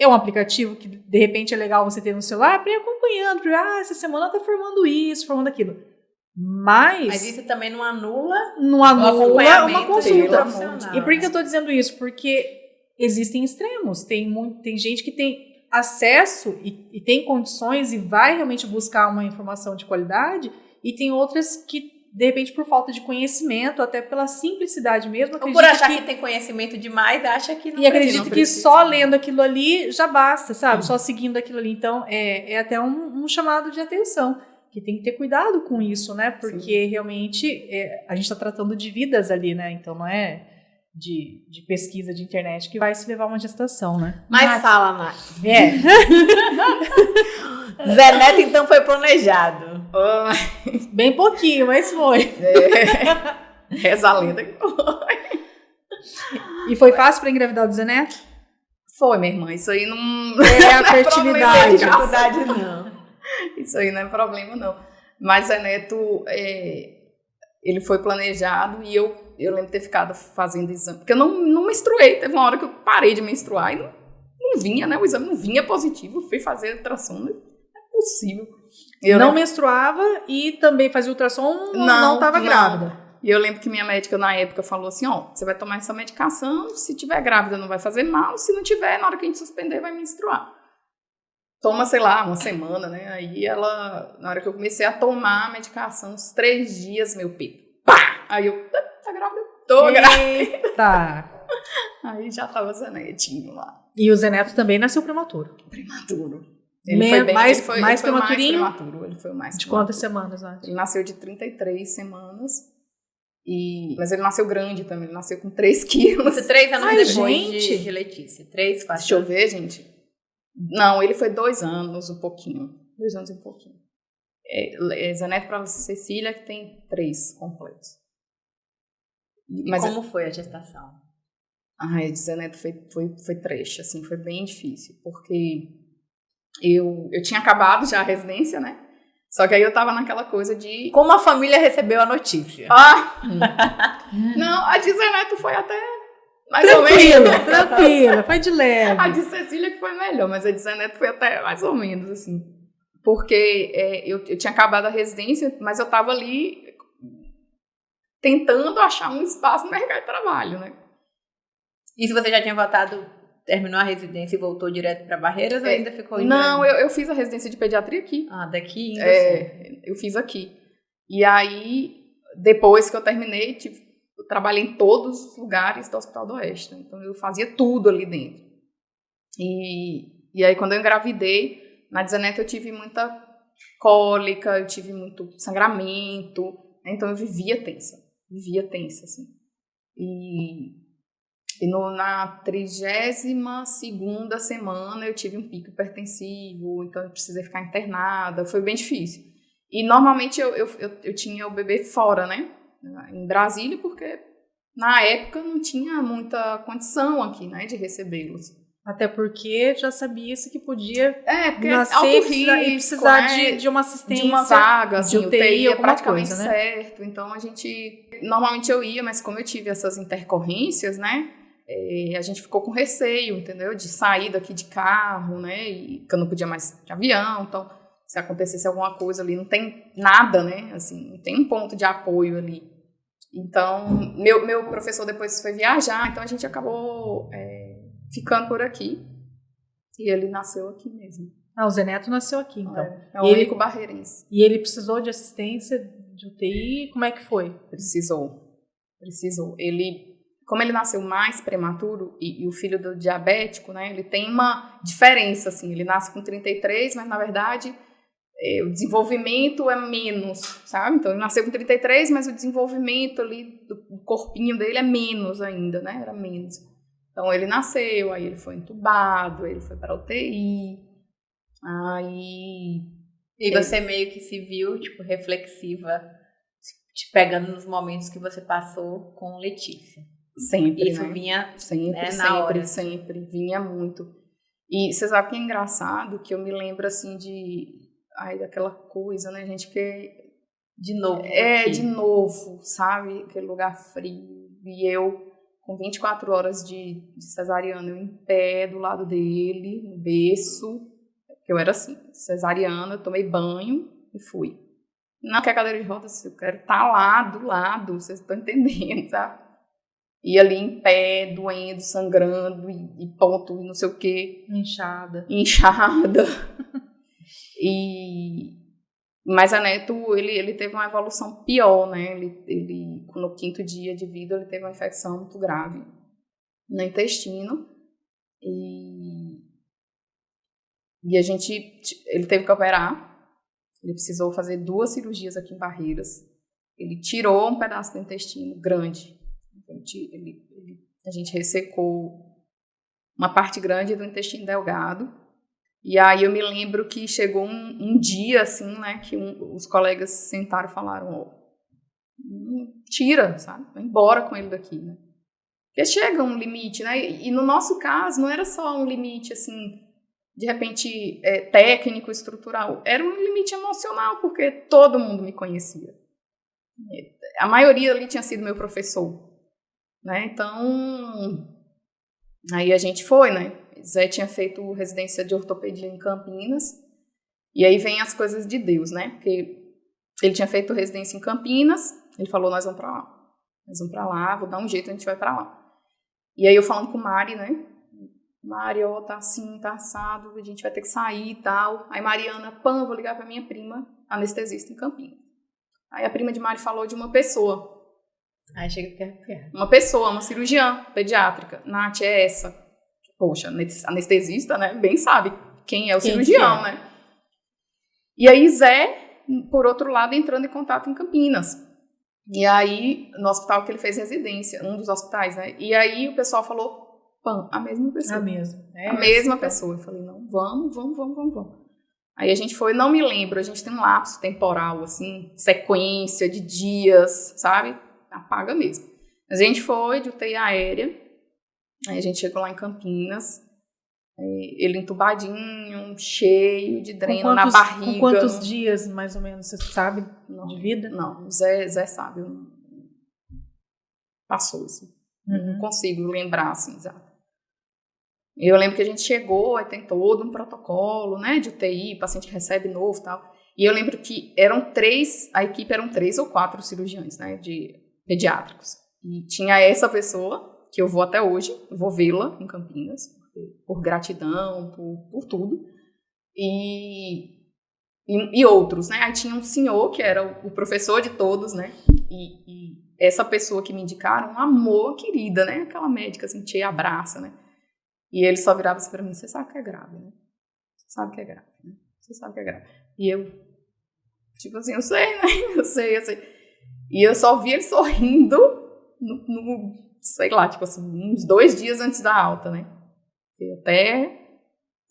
S2: um aplicativo que, de repente, é legal você ter no celular para ir acompanhando, essa semana ela está formando isso, formando aquilo. Mas
S1: isso também não anula
S2: uma consulta. E por que eu estou dizendo isso? Porque existem extremos. Tem gente que tem acesso e tem condições e vai realmente buscar uma informação de qualidade, e tem outras que, de repente, por falta de conhecimento, até pela simplicidade mesmo,
S1: ou por achar que tem conhecimento demais, acha que não.
S2: E acredito que só lendo aquilo ali já basta, sabe? Só seguindo aquilo ali. Então, é até um chamado de atenção. que tem que ter cuidado com isso, né? Porque realmente a gente está tratando de vidas ali, né? Então não é de pesquisa de internet que vai se levar uma gestação, né?
S1: Mas fala, Nath.
S2: Zé Neto, então, foi planejado.
S4: Bem
S2: pouquinho, mas foi.
S4: Reza a lenda que foi.
S2: E foi fácil para engravidar do Zé Neto?
S4: Foi, minha irmã. Isso aí não
S2: é a fertilidade.
S4: Não. Isso aí não é problema, não. Mas Zé Neto, ele foi planejado e eu lembro de ter ficado fazendo exame. Porque eu não menstruei. Teve uma hora que eu parei de menstruar e não vinha, né? O exame não vinha positivo. Eu fui fazer ultrassom. Não é possível.
S2: Não menstruava e também fazia ultrassom, não estava grávida.
S4: E eu lembro que minha médica, na época, falou assim, você vai tomar essa medicação, se tiver grávida não vai fazer mal, se não tiver, na hora que a gente suspender, vai menstruar. Toma, sei lá, uma semana, né? Aí ela, na hora que eu comecei a tomar a medicação, uns 3 dias, meu peito, pá! Aí eu, tá grávida? Tô grávida.
S2: Tá.
S4: Aí já tava Zé Netinho lá.
S2: E o Zé Neto também nasceu prematuro.
S4: Prematuro.
S2: Ele foi mais prematurinho?
S4: Mais prematuro. Ele foi o mais
S2: de quantas semanas, Nath?
S4: Ele nasceu de 33 semanas. Mas ele nasceu grande também, ele nasceu com 3 quilos.
S1: 3 anos depois de Letícia. 3, 4.
S4: Deixa eu ver, gente. Não, ele foi 2 anos, um pouquinho. 2 anos e um pouquinho. Zé Neto para Cecília, que tem 3 completos.
S1: Mas como foi a gestação?
S4: De Zé Neto foi trecho, assim, foi bem difícil. Porque eu tinha acabado já a residência, né? Só que aí eu tava naquela coisa de...
S1: Como a família recebeu a notícia?
S4: Não, a de Zé Neto foi até mais ou menos.
S2: Tranquila, foi de leve.
S4: A de Cecília que foi melhor, mas a de Zé Neto foi até mais ou menos, assim. Porque eu tinha acabado a residência, mas eu tava ali tentando achar um espaço no mercado de trabalho, né?
S1: E se você já tinha terminou a residência e voltou direto para Barreiras ou ainda ficou em
S4: Não, eu fiz a residência de pediatria aqui.
S1: Daqui ainda
S4: eu fiz aqui. E aí, depois que eu terminei, eu trabalhei em todos os lugares do Hospital do Oeste. Né? Então, eu fazia tudo ali dentro. E aí, quando eu engravidei, na Zé Neto eu tive muita cólica, eu tive muito sangramento. Né? Então, eu vivia tensa, assim. Na 32ª semana eu tive um pico hipertensivo, então eu precisei ficar internada, foi bem difícil. E normalmente eu tinha o bebê fora, né, em Brasília, porque na época não tinha muita condição aqui, né, de recebê-los.
S2: Até porque já sabia-se que podia
S4: porque
S2: nascer
S4: alto risco,
S2: e precisar de uma assistência,
S4: de uma vaga, assim,
S2: de UTI,
S4: é praticamente
S2: coisa, né?
S4: certo. Então normalmente eu ia, mas como eu tive essas intercorrências, né, a gente ficou com receio, entendeu? De sair daqui de carro, né? E que eu não podia mais de avião. Então, se acontecesse alguma coisa ali, não tem nada, né? Assim, não tem um ponto de apoio ali. Então, meu professor depois foi viajar, então a gente acabou ficando por aqui. E ele nasceu aqui mesmo.
S2: O Zé Neto nasceu aqui, então.
S4: É o único barreirense.
S2: E ele precisou de assistência de UTI? Como é que foi?
S4: Precisou. Como ele nasceu mais prematuro e o filho do diabético, né, ele tem uma diferença, assim, ele nasce com 33, mas na verdade o desenvolvimento é menos, sabe? Então ele nasceu com 33, mas o desenvolvimento ali do corpinho dele é menos ainda, né, era menos. Então ele nasceu, aí ele foi entubado, ele foi para UTI, aí...
S1: E você meio que se viu, tipo, reflexiva, te pegando nos momentos que você passou com Letícia.
S4: Sempre,
S1: isso,
S4: né?
S1: Vinha
S4: sempre, vinha muito. E você sabe que é engraçado, que eu me lembro, assim, daquela coisa, né, gente, que...
S1: De novo.
S4: De novo, sabe? Aquele lugar frio. E eu, com 24 horas de cesariana, eu em pé do lado dele, no berço, porque eu era assim, cesariana, eu tomei banho e fui. Não quer cadeira de rodas, eu quero estar lá, do lado, vocês estão entendendo, sabe? E ali em pé, doendo, sangrando, e ponto, e não sei o quê.
S2: Inchada.
S4: Mas a Neto, ele teve uma evolução pior, né? Ele, no 5º dia de vida, ele teve uma infecção muito grave no intestino. E ele teve que operar. Ele precisou fazer 2 cirurgias aqui em Barreiras. Ele tirou um pedaço do intestino grande. A gente ressecou uma parte grande do intestino delgado. E aí eu me lembro que chegou um dia, assim, né, que os colegas sentaram e falaram, tira, sabe? Vai embora com ele daqui, né? Porque chega um limite, né? E no nosso caso, não era só um limite, assim, de repente, técnico, estrutural. Era um limite emocional, porque todo mundo me conhecia. A maioria ali tinha sido meu professor, né? Então, aí a gente foi, né? Zé tinha feito residência de ortopedia em Campinas, e aí vem as coisas de Deus, né? Porque ele tinha feito residência em Campinas, ele falou, nós vamos pra lá, vou dar um jeito, a gente vai pra lá. E aí eu falando com Mari, né? Mari, ó, tá assim, tá assado, a gente vai ter que sair e tal. Aí Mariana, vou ligar pra minha prima, anestesista em Campinas. Aí a prima de Mari falou de uma pessoa.
S1: Aí chega que
S4: Uma pessoa, uma cirurgiã pediátrica. Nath, é essa. Poxa, anestesista, né? Bem sabe quem é o cirurgião, né? E aí Zé, por outro lado, entrando em contato em Campinas. E aí, no hospital que ele fez residência, um dos hospitais, né? E aí o pessoal falou, a mesma pessoa.
S2: A mesma.
S4: A mesma pessoa. Eu falei, não, vamos. Aí a gente foi, não me lembro, a gente tem um lapso temporal, assim, sequência de dias, sabe? Apaga mesmo. Mas a gente foi de UTI aérea, aí a gente chegou lá em Campinas, ele entubadinho, cheio de dreno na barriga.
S2: Com quantos dias, mais ou menos, você sabe, de vida?
S4: Não, Zé sabe. Passou isso. Não consigo lembrar, assim, exato. Eu lembro que a gente chegou, aí tem todo um protocolo, né, de UTI, paciente que recebe novo e tal. E eu lembro que a equipe eram 3 ou 4 cirurgiões, né, de pediátricos. E tinha essa pessoa, que eu vou até hoje, eu vou vê-la em Campinas, por gratidão, por tudo. E outros, né, aí tinha um senhor, que era o professor de todos, né, e essa pessoa que me indicaram, um amor, querida, né, aquela médica, assim, te abraça, né. E ele só virava assim pra mim, você sabe que é grave, né? Você sabe que é grave, né? Você sabe que é grave. E eu, tipo assim, eu sei, né? Eu sei. E eu só vi ele sorrindo, sei lá, tipo assim, uns 2 dias antes da alta, né?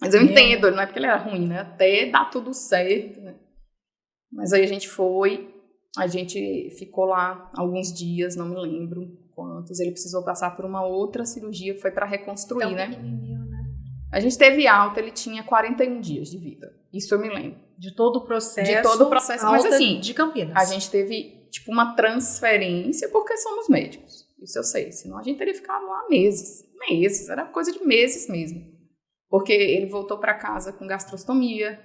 S4: Mas eu entendo, não é porque ele era ruim, né? Até dar tudo certo, né? Mas aí a gente ficou lá alguns dias, não me lembro quantos. Ele precisou passar por uma outra cirurgia que foi para reconstruir, né? A gente teve alta, ele tinha 41 dias de vida. Isso eu me lembro.
S2: De todo o processo.
S4: De todo o processo, mas assim,
S2: de Campinas.
S4: A gente teve tipo uma transferência porque somos médicos. Isso eu sei. Senão a gente teria ficado lá meses. Era coisa de meses mesmo. Porque ele voltou para casa com gastrostomia.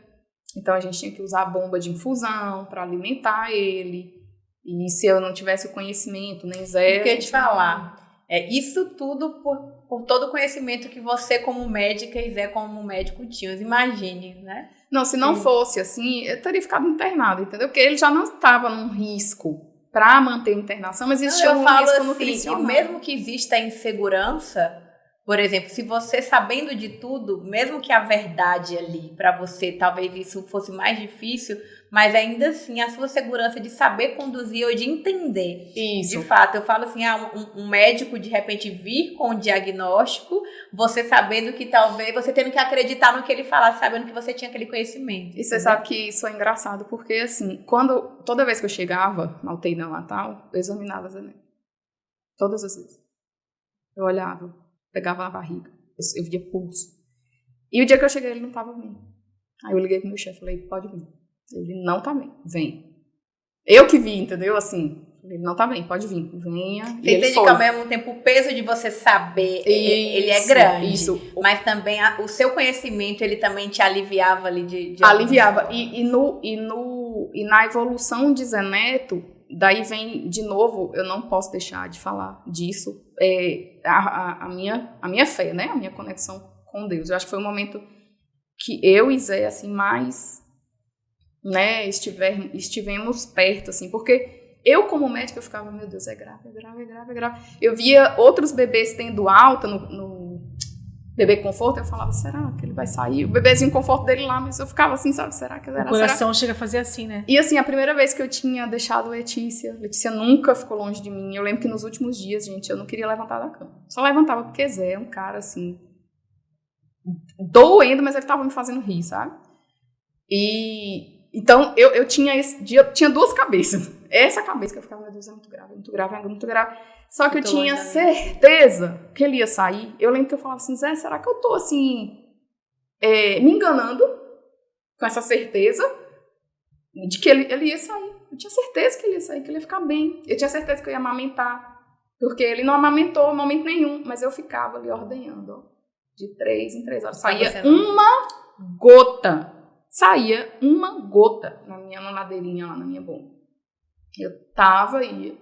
S4: Então a gente tinha que usar a bomba de infusão para alimentar ele. E se eu não tivesse o conhecimento, nem Zé...
S1: Eu queria te falar, isso tudo por todo o conhecimento que você como médica e Zé como médico tinham. Imagine, né?
S4: Não, se não fosse assim, eu teria ficado internado, entendeu? Porque ele já não estava num risco para manter a internação, mas existia um risco nutricional.
S1: E mesmo que exista insegurança, por exemplo, se você sabendo de tudo, mesmo que a verdade ali, para você, talvez isso fosse mais difícil, mas ainda assim, a sua segurança de saber conduzir ou de entender.
S4: Isso.
S1: De fato, eu falo assim, um médico de repente vir com um diagnóstico, você sabendo que talvez, você tendo que acreditar no que ele falasse, sabendo que você tinha aquele conhecimento.
S4: E você sabe que isso é engraçado, porque assim, toda vez que eu chegava na UTI neonatal, eu examinava Zé. Todas as vezes. Eu olhava, pegava na barriga, eu via pulso. E o dia que eu cheguei, ele não estava bem. Aí eu liguei pro meu chefe, falei, pode vir. Ele não tá bem, vem. Eu que vi, entendeu? Assim, ele não tá bem, pode vir, venha.
S1: Você entende que ao mesmo tempo o peso de você saber, ele é grande. Isso. Mas também o seu conhecimento, ele também te aliviava ali de
S4: aliviava. E na evolução de Zé Neto, daí vem, de novo, eu não posso deixar de falar disso, a minha fé, né? A minha conexão com Deus. Eu acho que foi um momento que eu e Zé, assim, mais... né, estivemos perto, assim, porque eu, como médica, eu ficava, meu Deus, é grave. Eu via outros bebês tendo alta bebê conforto, eu falava, será que ele vai sair? O bebezinho conforto dele lá, mas eu ficava assim, sabe, será que era?
S2: O coração chega a fazer assim, né?
S4: E assim, a primeira vez que eu tinha deixado Letícia nunca ficou longe de mim. Eu lembro que nos últimos dias, gente, eu não queria levantar da cama. Só levantava porque Zé é um cara assim, doendo, mas ele tava me fazendo rir, sabe? E então eu tinha esse dia, eu tinha duas cabeças. Essa cabeça que eu ficava, meu Deus, é muito grave, é muito grave, é muito grave. Só que eu tinha certeza que ele ia sair. Eu lembro que eu falava assim, Zé, será que eu tô assim, me enganando com essa certeza de que ele ia sair? Eu tinha certeza que ele ia sair, que ele ia ficar bem. Eu tinha certeza que eu ia amamentar, porque ele não amamentou em momento nenhum, mas eu ficava ali ordenhando, ó, de 3 em 3 horas. Saía uma gota na minha mamadeirinha lá na minha bomba. Eu ia,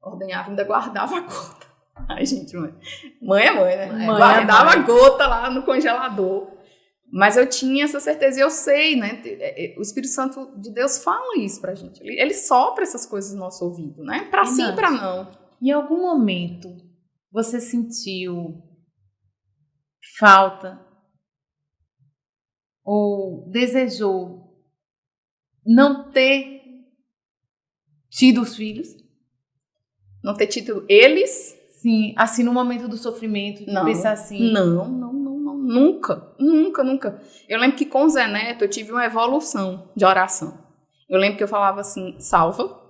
S4: ordenhava, ainda guardava a gota. Ai, gente, mãe é mãe, né? Guardava a gota lá no congelador. Mas eu tinha essa certeza, e eu sei, né? O Espírito Santo de Deus fala isso pra gente. Ele sopra essas coisas no nosso ouvido, né? Pra sim e pra não.
S3: Em algum momento, você sentiu falta ou desejou não ter tido os filhos?
S4: Não ter tido eles?
S3: Sim, assim, no momento do sofrimento, de pensar assim.
S4: Não, nunca. Eu lembro que com o Zé Neto eu tive uma evolução de oração. Eu lembro que eu falava assim, salva,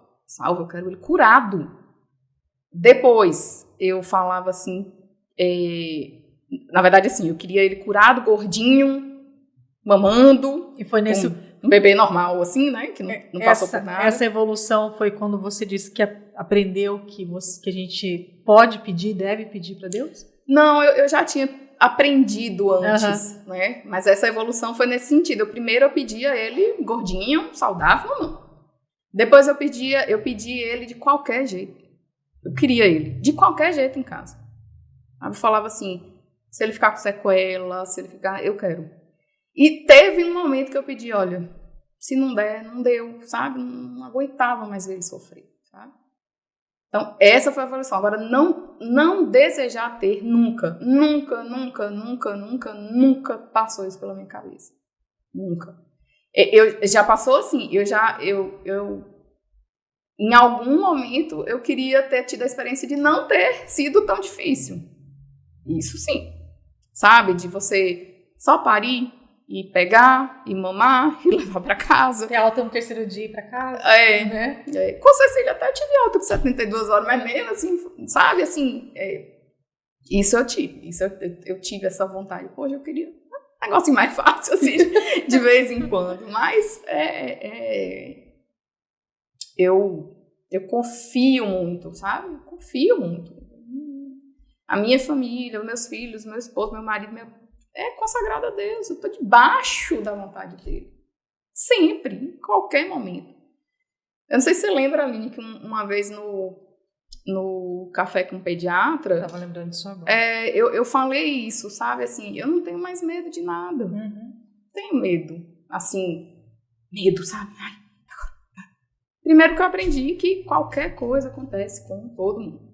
S4: eu quero ele curado. Depois eu falava assim, na verdade assim, eu queria ele curado, gordinho, mamando.
S2: E foi nesse...
S4: Um bebê normal, assim, né? Que não passou por nada.
S2: Essa evolução foi quando você disse que aprendeu que a gente pode pedir, deve pedir para Deus?
S4: Não, eu já tinha aprendido antes, né? Mas essa evolução foi nesse sentido. Primeiro eu pedia ele gordinho, saudável ou não. Depois eu pedi ele de qualquer jeito. Eu queria ele de qualquer jeito em casa. Eu falava assim, se ele ficar com sequela, se ele ficar... Eu quero. E teve um momento que eu pedi, olha, se não der, não deu, sabe? Não aguentava mais ver ele sofrer, sabe? Então, essa foi a evolução. Agora, não desejar ter nunca passou isso pela minha cabeça. Nunca. Já passou assim, em algum momento, eu queria ter tido a experiência de não ter sido tão difícil. Isso sim. Sabe? De você só parir e pegar, e mamar, e levar pra casa.
S2: Ter alta no terceiro dia ir pra casa.
S4: Né? Com Cecília até tive alta por 72 horas, mas mesmo assim, sabe, assim, isso eu tive. Eu tive essa vontade. Poxa, eu queria um negócio mais fácil, assim, de vez em quando. Mas eu confio muito, sabe? Eu confio muito. A minha família, os meus filhos, meu esposo, meu marido, é consagrado a Deus. Eu estou debaixo da vontade dele. Sempre, em qualquer momento. Eu não sei se você lembra, Aline, que uma vez no café com o pediatra...
S2: Estava lembrando disso agora.
S4: Eu falei isso, sabe? Assim, eu não tenho mais medo de nada. Tenho medo. Assim, medo, sabe? Ai, primeiro que eu aprendi que qualquer coisa acontece com todo mundo.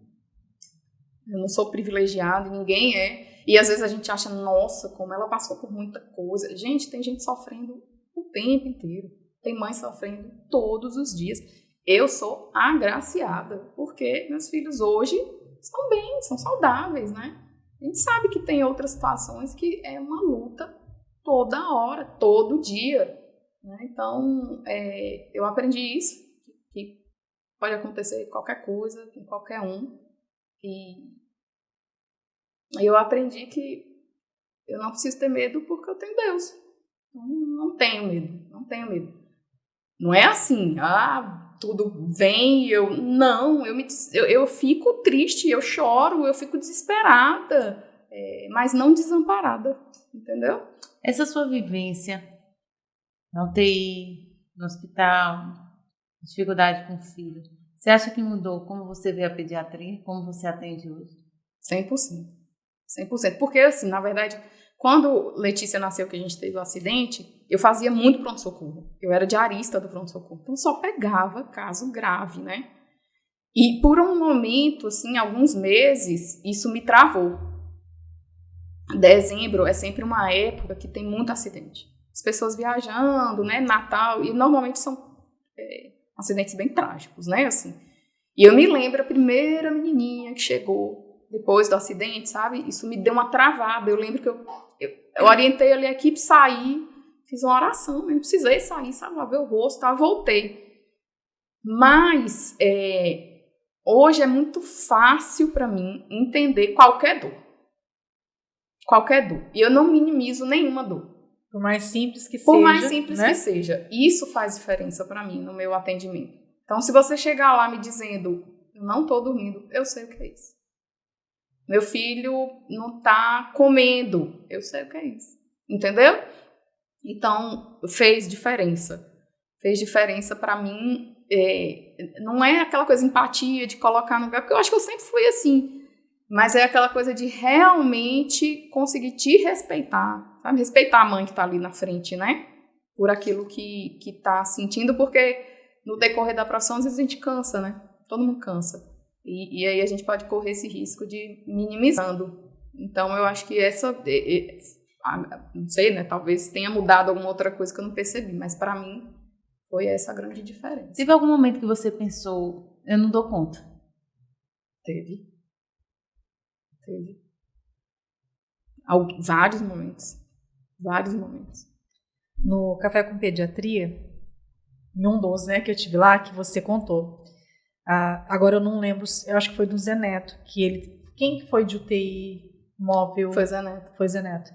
S4: Eu não sou privilegiada, ninguém é. E às vezes a gente acha, nossa, como ela passou por muita coisa. Gente, tem gente sofrendo o tempo inteiro. Tem mãe sofrendo todos os dias. Eu sou agraciada, porque meus filhos hoje estão bem, são saudáveis, né? A gente sabe que tem outras situações que é uma luta toda hora, todo dia. Né? Então, eu aprendi isso, que pode acontecer qualquer coisa, com qualquer um. E eu aprendi que eu não preciso ter medo porque eu tenho Deus. Não tenho medo. Não é assim, tudo vem e eu fico triste, eu choro, eu fico desesperada, mas não desamparada, entendeu?
S3: Essa sua vivência na UTI, no hospital, dificuldade com o filho, você acha que mudou como você vê a pediatria, como você atende hoje?
S4: 100%. 100%. Porque, assim, na verdade, quando Letícia nasceu, que a gente teve o acidente, eu fazia muito pronto-socorro. Eu era diarista do pronto-socorro. Então, só pegava caso grave, né? E, por um momento, assim, alguns meses, isso me travou. dezembro é sempre uma época que tem muito acidente. As pessoas viajando, né, Natal, e normalmente são acidentes bem trágicos, né, assim. E eu me lembro a primeira menininha que chegou depois do acidente, sabe? Isso me deu uma travada. Eu lembro que eu orientei ali a equipe, saí, fiz uma oração, eu precisei sair, sabe, lavei o rosto, tá, voltei. Mas hoje é muito fácil para mim entender qualquer dor. Qualquer dor. E eu não minimizo nenhuma dor.
S2: Por mais simples que
S4: Por
S2: seja.
S4: mais simples
S2: né?
S4: que seja. Isso faz diferença para mim no meu atendimento. Então, se você chegar lá me dizendo, eu não tô dormindo, eu sei o que é isso. Meu filho não tá comendo, eu sei o que é isso. Entendeu? Então, fez diferença. Fez diferença para mim. Não é aquela coisa empatia de colocar no lugar, porque eu acho que eu sempre fui assim. Mas é aquela coisa de realmente conseguir te respeitar, sabe? Respeitar a mãe que tá ali na frente, né? Por aquilo que tá sentindo, porque no decorrer da profissão, às vezes a gente cansa, né? Todo mundo cansa. E aí a gente pode correr esse risco de minimizando. Então, eu acho que não sei, né? Talvez tenha mudado alguma outra coisa que eu não percebi, mas para mim foi essa a grande diferença.
S3: Teve algum momento que você pensou, eu não dou conta?
S4: Teve. Vários momentos.
S2: No Café com Pediatria, em um dos, né, que eu tive lá, que você contou. Agora eu não lembro, eu acho que foi do Zé Neto, quem foi de UTI móvel?
S4: Foi Zé Neto.
S2: Foi Zé Neto.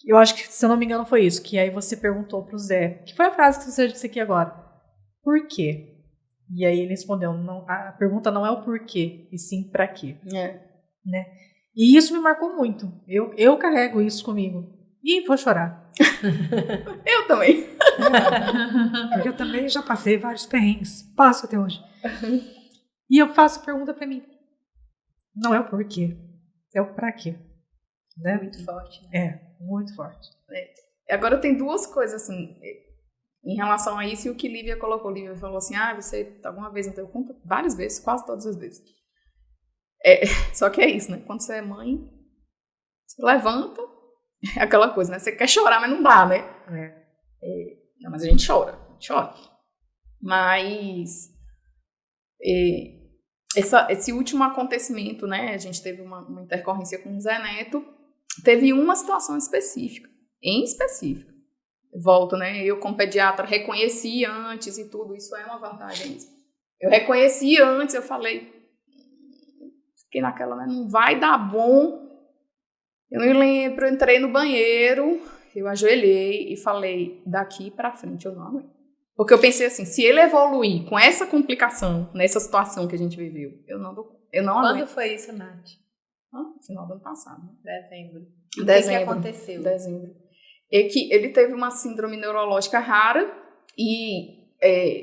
S2: Eu acho que, se eu não me engano, foi isso, que aí você perguntou pro Zé, que foi a frase que você disse aqui agora, por quê? E aí ele respondeu, a pergunta não é o porquê, e sim pra quê. Né? E isso me marcou muito. Eu carrego isso comigo. E vou chorar.
S4: Eu também.
S2: Porque eu também já passei vários perrengues. Passo até hoje. E eu faço a pergunta pra mim. Não é o porquê. É o pra quê. Né?
S1: Muito forte. Né?
S2: Muito forte.
S4: Agora tem duas coisas, assim, em relação a isso e o que Lívia colocou. Lívia falou assim, você alguma vez não deu conta? Várias vezes, quase todas as vezes. Só que é isso, né? Quando você é mãe, você levanta, é aquela coisa, né? Você quer chorar, mas não dá, né? Não, mas a gente chora. Mas esse último acontecimento, né? A gente teve uma intercorrência com o Zé Neto, teve uma situação específica. Volto, né? Eu, como pediatra, reconheci antes e tudo, isso é uma vantagem. Eu reconheci antes, eu falei, fiquei naquela, né? Não vai dar bom. Eu me lembro, eu entrei no banheiro, eu ajoelhei e falei, daqui pra frente eu não aguento. Porque eu pensei assim, se ele evoluir com essa complicação, nessa situação que a gente viveu, eu não aguento.
S1: Quando foi isso, Nath?
S4: No final do ano passado. Né?
S1: Dezembro.
S4: O
S1: que aconteceu?
S4: Dezembro. Ele teve uma síndrome neurológica rara e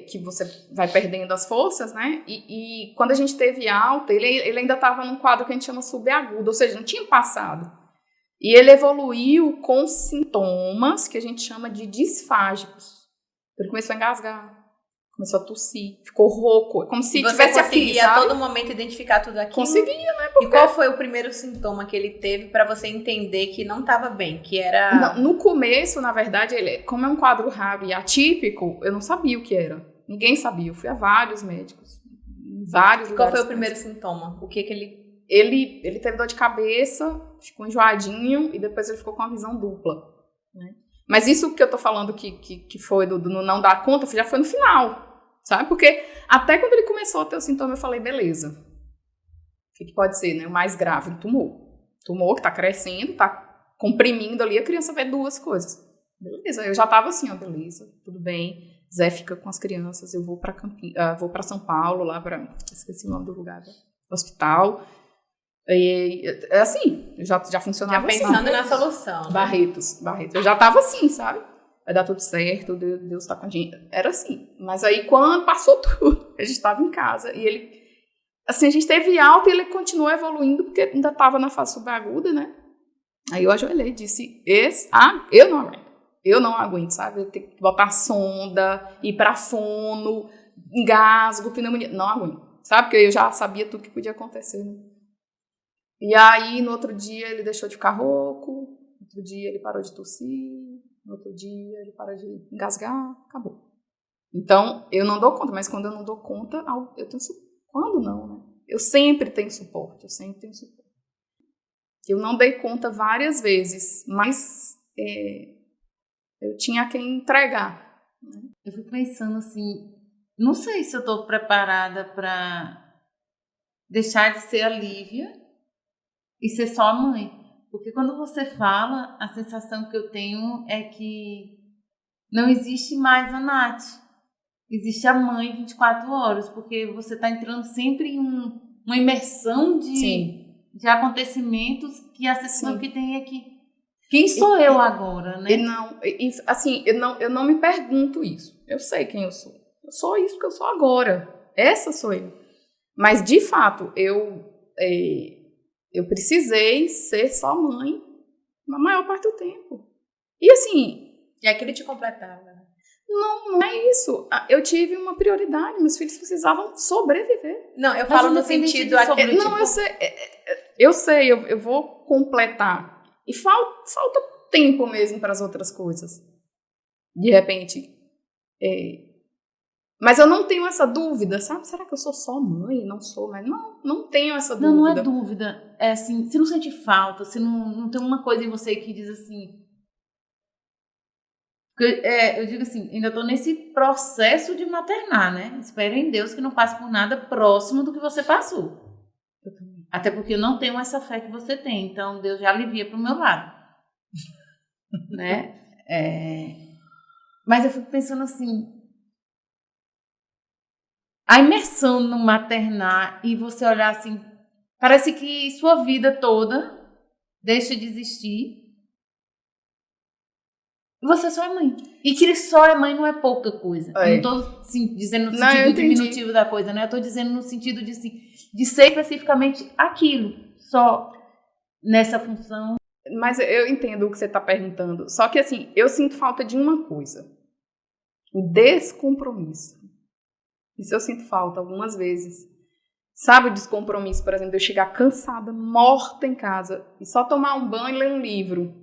S4: que você vai perdendo as forças, né? E quando a gente teve alta, ele ainda estava num quadro que a gente chama subagudo, ou seja, não tinha passado. E ele evoluiu com sintomas que a gente chama de disfágicos. Ele começou a engasgar, começou a tossir, ficou rouco, como se tivesse aqui,
S1: conseguia a todo momento identificar tudo aquilo?
S4: Conseguia, né? Porque...
S1: E qual foi o primeiro sintoma que ele teve para você entender que não estava bem, que era...
S4: No começo, na verdade, como é um quadro raro e atípico, eu não sabia o que era. Ninguém sabia, eu fui a vários médicos, vários lugares.
S1: Qual foi o primeiro sintoma? O que ele...
S4: Ele teve dor de cabeça, ficou enjoadinho e depois ele ficou com a visão dupla, né? Mas isso que eu tô falando que foi do não dar conta, já foi no final, sabe? Porque até quando ele começou a ter o sintoma, eu falei, beleza. O que pode ser, né? O mais grave, um tumor. Tumor que tá crescendo, tá comprimindo ali, a criança vê duas coisas. Beleza, eu já tava assim, beleza, tudo bem. Zé fica com as crianças, eu vou pra São Paulo, lá pra... Esqueci o nome do lugar, hospital. Assim, eu já funcionava assim.
S1: Já pensando na solução. Né?
S4: Barretos. Eu já tava assim, sabe? Vai dar tudo certo, Deus tá com a gente. Era assim. Mas aí, quando passou tudo, a gente tava em casa e ele... Assim, a gente teve alta e ele continuou evoluindo, porque ainda tava na fase subaguda, né? Aí eu ajoelhei e disse, eu não aguento, sabe? Eu tenho que botar sonda, ir pra fono, engasgo, pneumonia. Não aguento, sabe? Porque eu já sabia tudo que podia acontecer, né? E aí, no outro dia, ele deixou de ficar rouco, no outro dia ele parou de tossir, no outro dia ele parou de engasgar, acabou. Então, eu não dou conta, mas quando eu não dou conta, eu tenho suporte. Quando não, né? Eu sempre tenho suporte. Eu não dei conta várias vezes, mas eu tinha quem entregar. Né?
S3: Eu fico pensando assim, não sei se eu estou preparada para deixar de ser a Lívia e ser só a mãe. Porque quando você fala, a sensação que eu tenho é que não existe mais a Nath. Existe a mãe 24 horas, porque você está entrando sempre em uma imersão de acontecimentos que a sensação que tem é que quem sou eu agora, né?
S4: Eu não me pergunto isso. Eu sei quem eu sou. Eu sou isso que eu sou agora. Essa sou eu. Mas, de fato, eu precisei ser só mãe na maior parte do tempo. E, assim...
S1: E aquilo te completava, né?
S4: Não é isso. Eu tive uma prioridade. Meus filhos precisavam sobreviver.
S1: Não, eu falo no sentido... Eu sei, eu vou completar. E falta tempo mesmo para as outras coisas. De repente. Mas eu não tenho essa dúvida, sabe? Será que eu sou só mãe? Não sou, mas não tenho essa dúvida.
S3: Não é dúvida. É assim, você não sente falta, você não tem uma coisa em você que diz assim... Eu digo assim, ainda estou nesse processo de maternar, né? Espero em Deus que não passe por nada próximo do que você passou. Até porque eu não tenho essa fé que você tem. Então, Deus já alivia para o meu lado. Né? Mas eu fico pensando assim, a imersão no maternar e você olhar assim, parece que sua vida toda deixa de existir. Você só é mãe. E que só é mãe não é pouca coisa. Eu não estou assim, dizendo no sentido diminutivo da coisa, né? Eu estou dizendo no sentido de, assim, de ser especificamente aquilo. Só nessa função.
S4: Mas eu entendo o que você está perguntando. Só que, assim, eu sinto falta de uma coisa. O descompromisso. Isso eu sinto falta algumas vezes. Sabe o descompromisso, por exemplo, de eu chegar cansada, morta em casa, e só tomar um banho e ler um livro.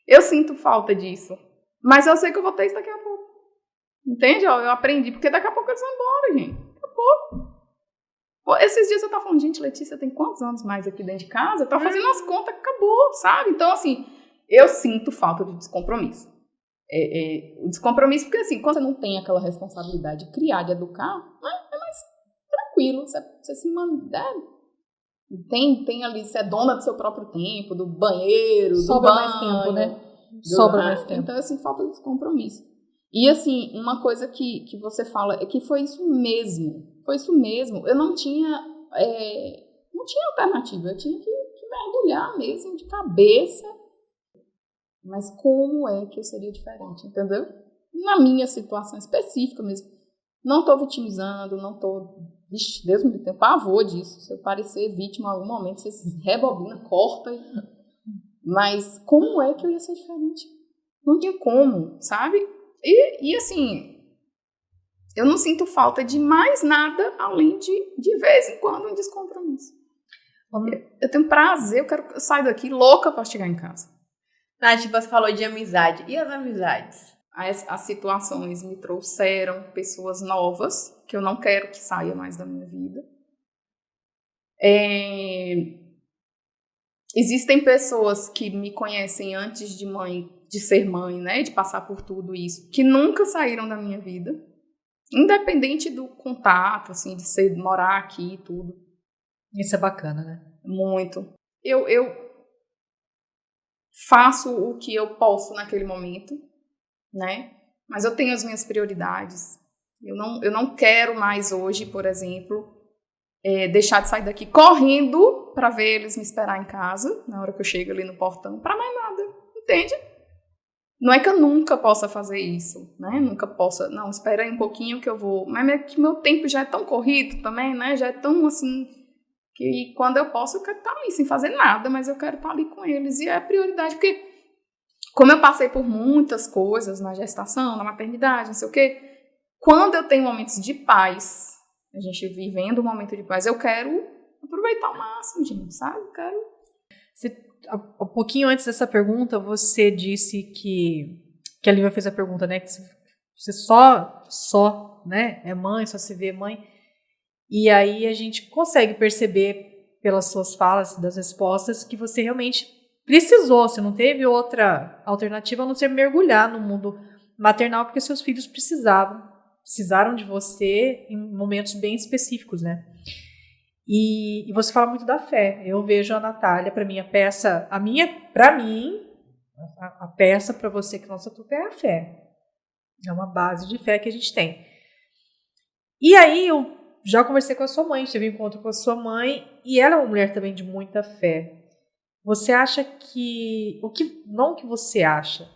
S4: Eu sinto falta disso. Mas eu sei que eu vou ter isso daqui a pouco. Entende? Eu aprendi. Porque daqui a pouco eles vão embora, gente. Daqui a pouco. Pô, esses dias eu tava falando, gente, Letícia tem quantos anos mais aqui dentro de casa? Eu tava fazendo as contas, acabou, sabe? Então, assim, eu sinto falta de descompromisso. O descompromisso, porque, assim, quando você não tem aquela responsabilidade de criar, de educar, é mais tranquilo. Você se manda... Tem ali, você é dona do seu próprio tempo, do banheiro,
S2: Sobra
S4: do banho.
S2: mais tempo, né? Sobra mais tempo.
S4: Então, assim, falta de descompromisso. E, assim, uma coisa que você fala é que foi isso mesmo. Foi isso mesmo. Eu não tinha alternativa. Eu tinha que mergulhar mesmo de cabeça. Mas como é que eu seria diferente, entendeu? Na minha situação específica mesmo. Não estou vitimizando, não estou... Vixe, Deus me tem pavor disso. Se eu parecer vítima em algum momento, você rebobina, corta. Mas como é que eu ia ser diferente? Não tinha como, sabe? E assim, eu não sinto falta de mais nada além de vez em quando, um descompromisso. Eu tenho prazer, eu saio daqui louca para chegar em casa.
S1: Nath, você falou de amizade. E as amizades?
S4: As situações me trouxeram pessoas novas, que eu não quero que saia mais da minha vida. Existem pessoas que me conhecem antes de ser mãe, né, de passar por tudo isso, que nunca saíram da minha vida, independente do contato, assim, de morar aqui e tudo.
S2: Isso é bacana, né?
S4: Muito. Eu faço o que eu posso naquele momento, né? Mas eu tenho as minhas prioridades. Eu não quero mais hoje, por exemplo, deixar de sair daqui correndo para ver eles me esperar em casa, na hora que eu chego ali no portão, para mais nada, entende? Não é que eu nunca possa fazer isso, né? Nunca possa, não, espera aí um pouquinho que eu vou. Mas é que meu tempo já é tão corrido também, né? Já é tão assim, que quando eu posso, eu quero estar ali sem fazer nada, mas eu quero estar ali com eles. E é a prioridade, porque como eu passei por muitas coisas na gestação, na maternidade, não sei o quê, quando eu tenho momentos de paz, a gente vivendo um momento de paz, eu quero aproveitar ao máximo, gente, sabe? Quero...
S2: Um pouquinho antes dessa pergunta, você disse que a Lívia fez a pergunta, né? Que você só, né? É mãe, só se vê mãe. E aí a gente consegue perceber pelas suas falas, das respostas, que você realmente precisou, você não teve outra alternativa a não ser mergulhar no mundo maternal, porque seus filhos precisaram de você em momentos bem específicos, né? E você fala muito da fé. Eu vejo a Natália, para mim, a peça para você que é nossa tupa é a fé. É uma base de fé que a gente tem. E aí eu já conversei com a sua mãe, tive um encontro com a sua mãe, e ela é uma mulher também de muita fé. Você acha não o que você acha,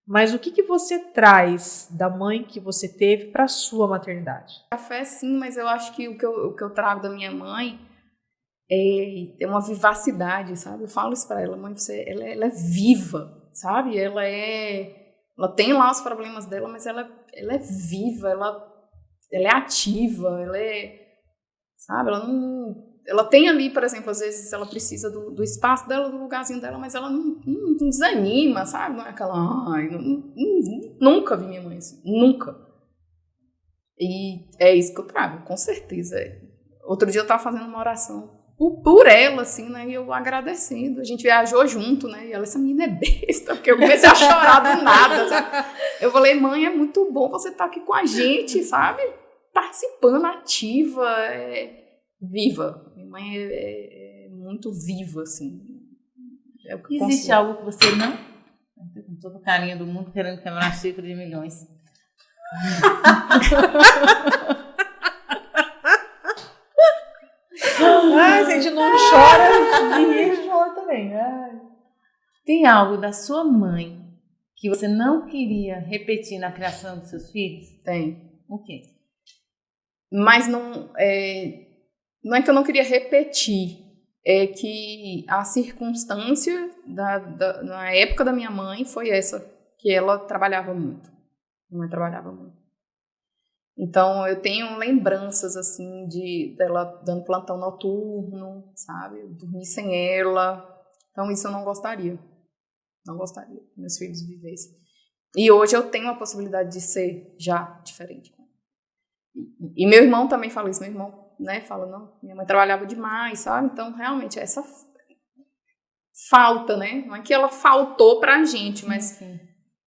S2: mas o que você traz da mãe que você teve para a sua maternidade?
S4: A fé, sim, mas eu acho que o que eu trago da minha mãe é uma vivacidade, sabe? Eu falo isso para ela, mãe, ela é viva, sabe? Ela tem lá os problemas dela, mas ela é viva, ela é ativa, sabe? Ela tem ali, por exemplo, às vezes ela precisa do espaço dela, do lugarzinho dela, mas ela não desanima, sabe? Não é aquela... nunca vi minha mãe assim, nunca. E é isso que eu trago, com certeza. Outro dia eu estava fazendo uma oração por ela, assim, né? E eu agradecendo. A gente viajou junto, né? E ela, essa menina é besta, porque eu comecei a chorar do nada, sabe? Eu falei, mãe, é muito bom você estar aqui com a gente, sabe? Participando, ativa, viva. Minha mãe é muito viva, assim. É o que
S3: existe algo que você não... Com todo o carinho do mundo, querendo quebrar a xícara de milhões.
S2: Ai, se a gente não chora, ninguém chora também. Ai.
S3: Tem algo da sua mãe que você não queria repetir na criação dos seus filhos?
S4: Tem.
S3: O quê?
S4: Mas não é que eu não queria repetir, é que a circunstância na época da minha mãe foi essa, que ela trabalhava muito. Minha mãe trabalhava muito. Então, eu tenho lembranças, assim, dela dando plantão noturno, sabe? Eu dormir sem ela. Então, isso eu não gostaria. Não gostaria que meus filhos vivessem. E hoje eu tenho a possibilidade de ser já diferente. E meu irmão também fala isso. Meu irmão, né, fala, não, minha mãe trabalhava demais, sabe? Então, realmente, essa falta, né? Não é que ela faltou pra gente, mas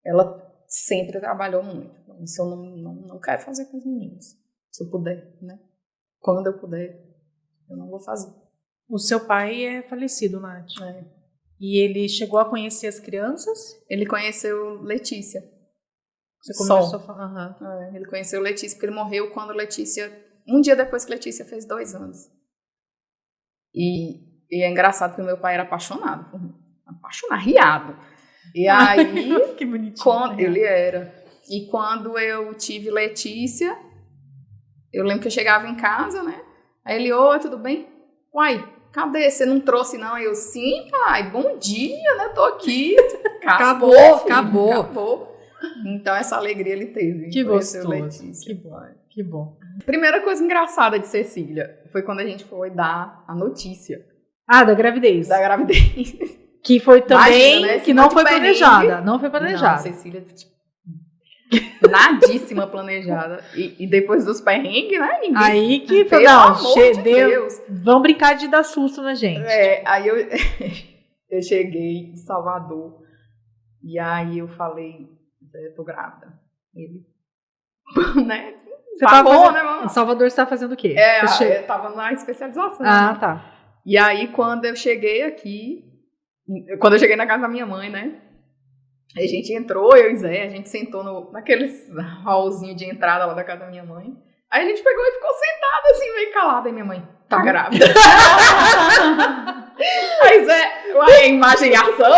S4: ela sempre trabalhou muito. Isso eu não quero fazer com os meninos. Se eu puder, né? Quando eu puder, eu não vou fazer.
S2: O seu pai é falecido, Nath.
S4: É.
S2: E ele chegou a conhecer as crianças?
S4: Ele conheceu Letícia.
S2: Você começou a falar.
S4: Ele conheceu Letícia, porque ele morreu quando Letícia... Um dia depois que Letícia fez 2 anos. E é engraçado porque o meu pai era apaixonado por mim. Riado. E aí...
S2: Que bonitinho.
S4: Ele era... E quando eu tive Letícia, eu lembro que eu chegava em casa, né? Aí ele, oi, tudo bem? Uai, cadê? Você não trouxe, não? Aí eu, sim, pai, bom dia, né? Tô aqui. Acabou. Então, essa alegria ele teve.
S2: Que gostoso.
S4: Letícia.
S2: Que bom.
S4: Primeira coisa engraçada de Cecília foi quando a gente foi dar a notícia.
S2: Da gravidez.
S4: Da gravidez.
S2: Que foi também,
S4: imagina, né?
S2: que não foi planejada. Não foi planejada.
S4: Não, Cecília... Nadíssima planejada. E depois dos perrengues, né? Ninguém...
S2: Aí que foi, Deus. Vamos brincar de dar susto na gente.
S4: Aí eu cheguei em Salvador. E aí eu falei, eu tô grávida. Ele, né?
S2: Em Salvador você tá fazendo o quê?
S4: Eu tava na especialização.
S2: Tá.
S4: E aí quando eu cheguei aqui, quando eu cheguei na casa da minha mãe, né? A gente entrou, eu e Zé, a gente sentou naquele hallzinho de entrada lá da casa da minha mãe. Aí a gente pegou e ficou sentada assim, meio calada. Aí minha mãe, tá grávida. Aí Zé, uai, imagem e ação.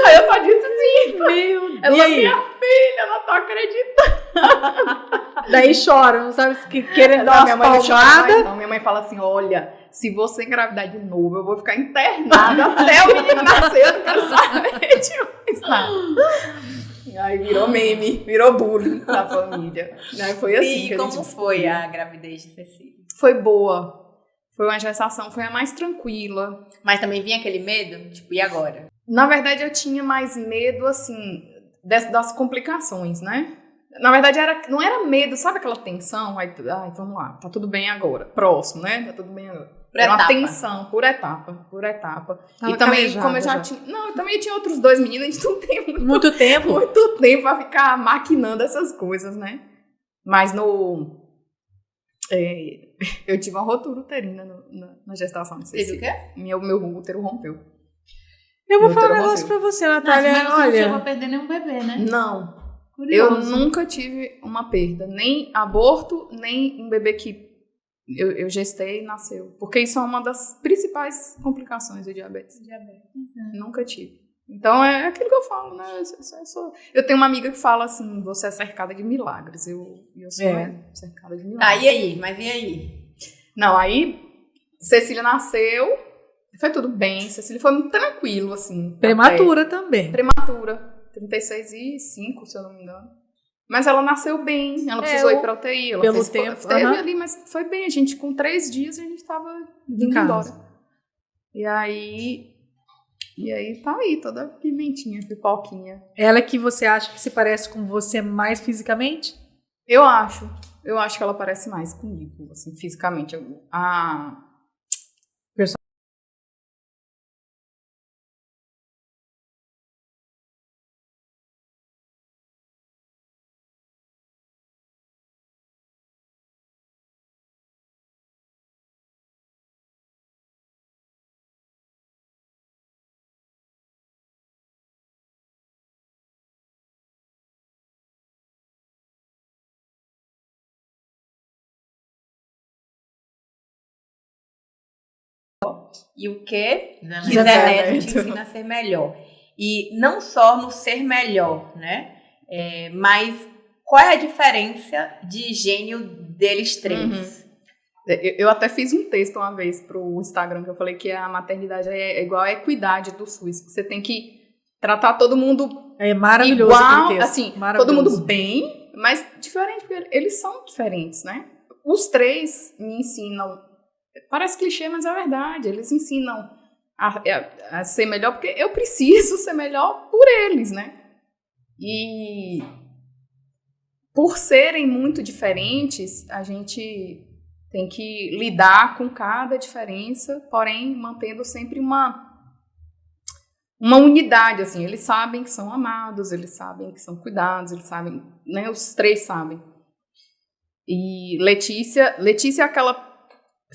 S4: Aí eu só disse assim,
S2: meu Deus.
S4: Ela é minha filha, não tô acreditando.
S2: Daí chora, não sabe se querendo dar uma palmada.
S4: Não, minha mãe fala assim, olha, se você engravidar de novo, eu vou ficar internada até o menino nascer, eu não quero saber de mais nada. E aí virou meme, virou bullying na família. Aí foi assim.
S1: E como foi a gravidez de Cecília?
S4: foi boa. Foi uma gestação, foi a mais tranquila.
S1: Mas também vinha aquele medo? Tipo, e agora?
S4: Na verdade, eu tinha mais medo, assim, das complicações, né? Na verdade, não era medo, sabe aquela tensão? Ai, vamos lá, tá tudo bem agora. Próximo, né? Tá tudo bem agora. Era uma tensão, por etapa.
S2: Tava
S4: e também, como eu
S2: já
S4: tinha... Não, eu também tinha outros 2 meninos, a gente não tem
S2: muito tempo.
S4: muito tempo pra ficar maquinando essas coisas, né? Mas eu tive uma rotura uterina na gestação. Não sei
S1: Teve o quê?
S4: Meu útero rompeu.
S2: Eu vou
S4: Meu
S2: falar um
S4: útero
S2: negócio pra
S4: rompeu.
S2: você, Natália.
S3: Mas você não chegou a
S2: Olha,
S3: perder nenhum bebê, né?
S4: Não.
S3: Curioso.
S4: Eu nunca tive uma perda. Nem aborto, nem um bebê que eu gestei e nasceu. Porque isso é uma das principais complicações do diabetes. Nunca tive. Então é aquilo que eu falo, né? Eu tenho uma amiga que fala assim, você é cercada de milagres. Eu sou cercada de milagres.
S1: E aí? Mas e aí?
S4: Não, aí Cecília nasceu, foi tudo bem. Cecília foi muito tranquilo, assim.
S2: prematura também.
S4: Prematura. 36,5, se eu não me engano. Mas ela nasceu bem, ela precisou ir pra UTI. Ela
S2: pelo tempo,
S4: teve ali, mas foi bem. A gente, com 3 dias, a gente tava indo embora. E aí tá aí, toda pimentinha, pipoquinha.
S2: Ela que você acha que se parece com você mais fisicamente?
S4: Eu acho que ela parece mais comigo, assim, fisicamente.
S1: E o que
S3: Zé
S1: Zé
S4: Neto.
S1: Neto te ensina a ser melhor. E não só no ser melhor, né? Mas qual é a diferença de gênio deles três?
S4: Eu até fiz um texto uma vez pro Instagram que eu falei que a maternidade é igual a equidade do SUS. Que você tem que tratar todo mundo
S2: É maravilhoso
S4: igual,
S2: aquele texto.
S4: assim,
S2: Maravilhoso.
S4: todo mundo bem, mas diferente, porque eles são diferentes, né? Os 3 me ensinam, parece clichê, mas é verdade, eles ensinam a ser melhor, porque eu preciso ser melhor por eles, né? E por serem muito diferentes, a gente tem que lidar com cada diferença, porém mantendo sempre uma unidade, assim. Eles sabem que são amados, eles sabem que são cuidados, eles sabem, né? Os 3 sabem. E Letícia é aquela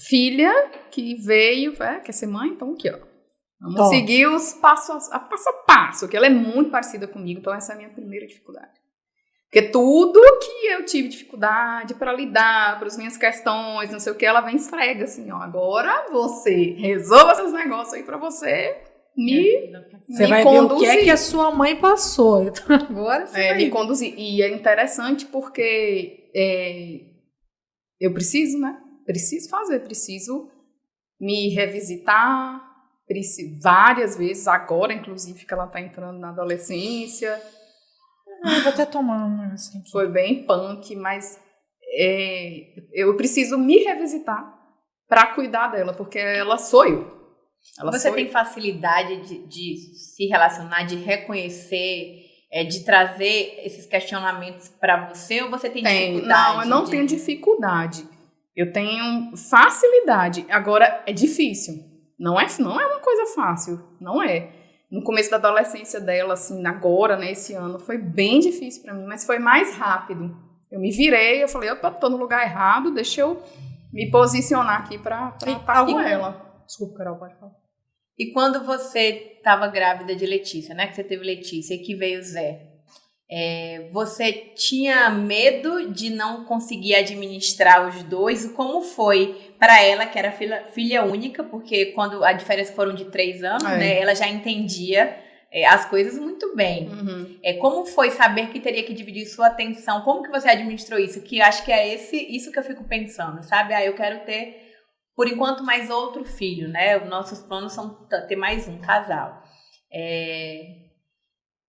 S4: filha que veio, quer ser mãe? Então aqui, ó. Vamos seguir os passo a passo, que ela é muito parecida comigo, então essa é a minha primeira dificuldade. Porque tudo que eu tive dificuldade para lidar, para as minhas questões, não sei o que, ela vem e esfrega assim, ó, agora você resolva esses negócios aí para você
S2: Você vai
S4: conduzir.
S2: ver o que a sua mãe passou. Então, agora você vai
S4: me conduzir. E é interessante porque eu preciso, né? Preciso me revisitar, várias vezes, agora, inclusive, que ela tá entrando na adolescência.
S2: Eu vou até tomar uma assim.
S4: Foi bem punk, mas eu preciso me revisitar para cuidar dela, porque ela sou eu.
S1: Você tem facilidade de se relacionar, de reconhecer, de trazer esses questionamentos para você, ou você tem dificuldade?
S4: Não, eu não tenho dificuldade. Eu tenho facilidade. Agora, é difícil. Não é uma coisa fácil. Não é. No começo da adolescência dela, assim, agora, né, esse ano, foi bem difícil para mim, mas foi mais rápido. Eu me virei, eu falei, opa, tô no lugar errado, deixa eu me posicionar aqui para estar com ela.
S2: Desculpa, Carol, pode falar.
S1: E quando você estava grávida de Letícia, né, que você teve Letícia e que veio Zé, você tinha medo de não conseguir administrar os dois? Como foi para ela, que era filha única, porque quando a diferença foram de 3 anos, né, ela já entendia as coisas muito bem. Como foi saber que teria que dividir sua atenção? Como que você administrou isso? Que acho que é isso que eu fico pensando, sabe? Eu quero ter, por enquanto, mais outro filho, né? Os nossos planos são ter mais um casal.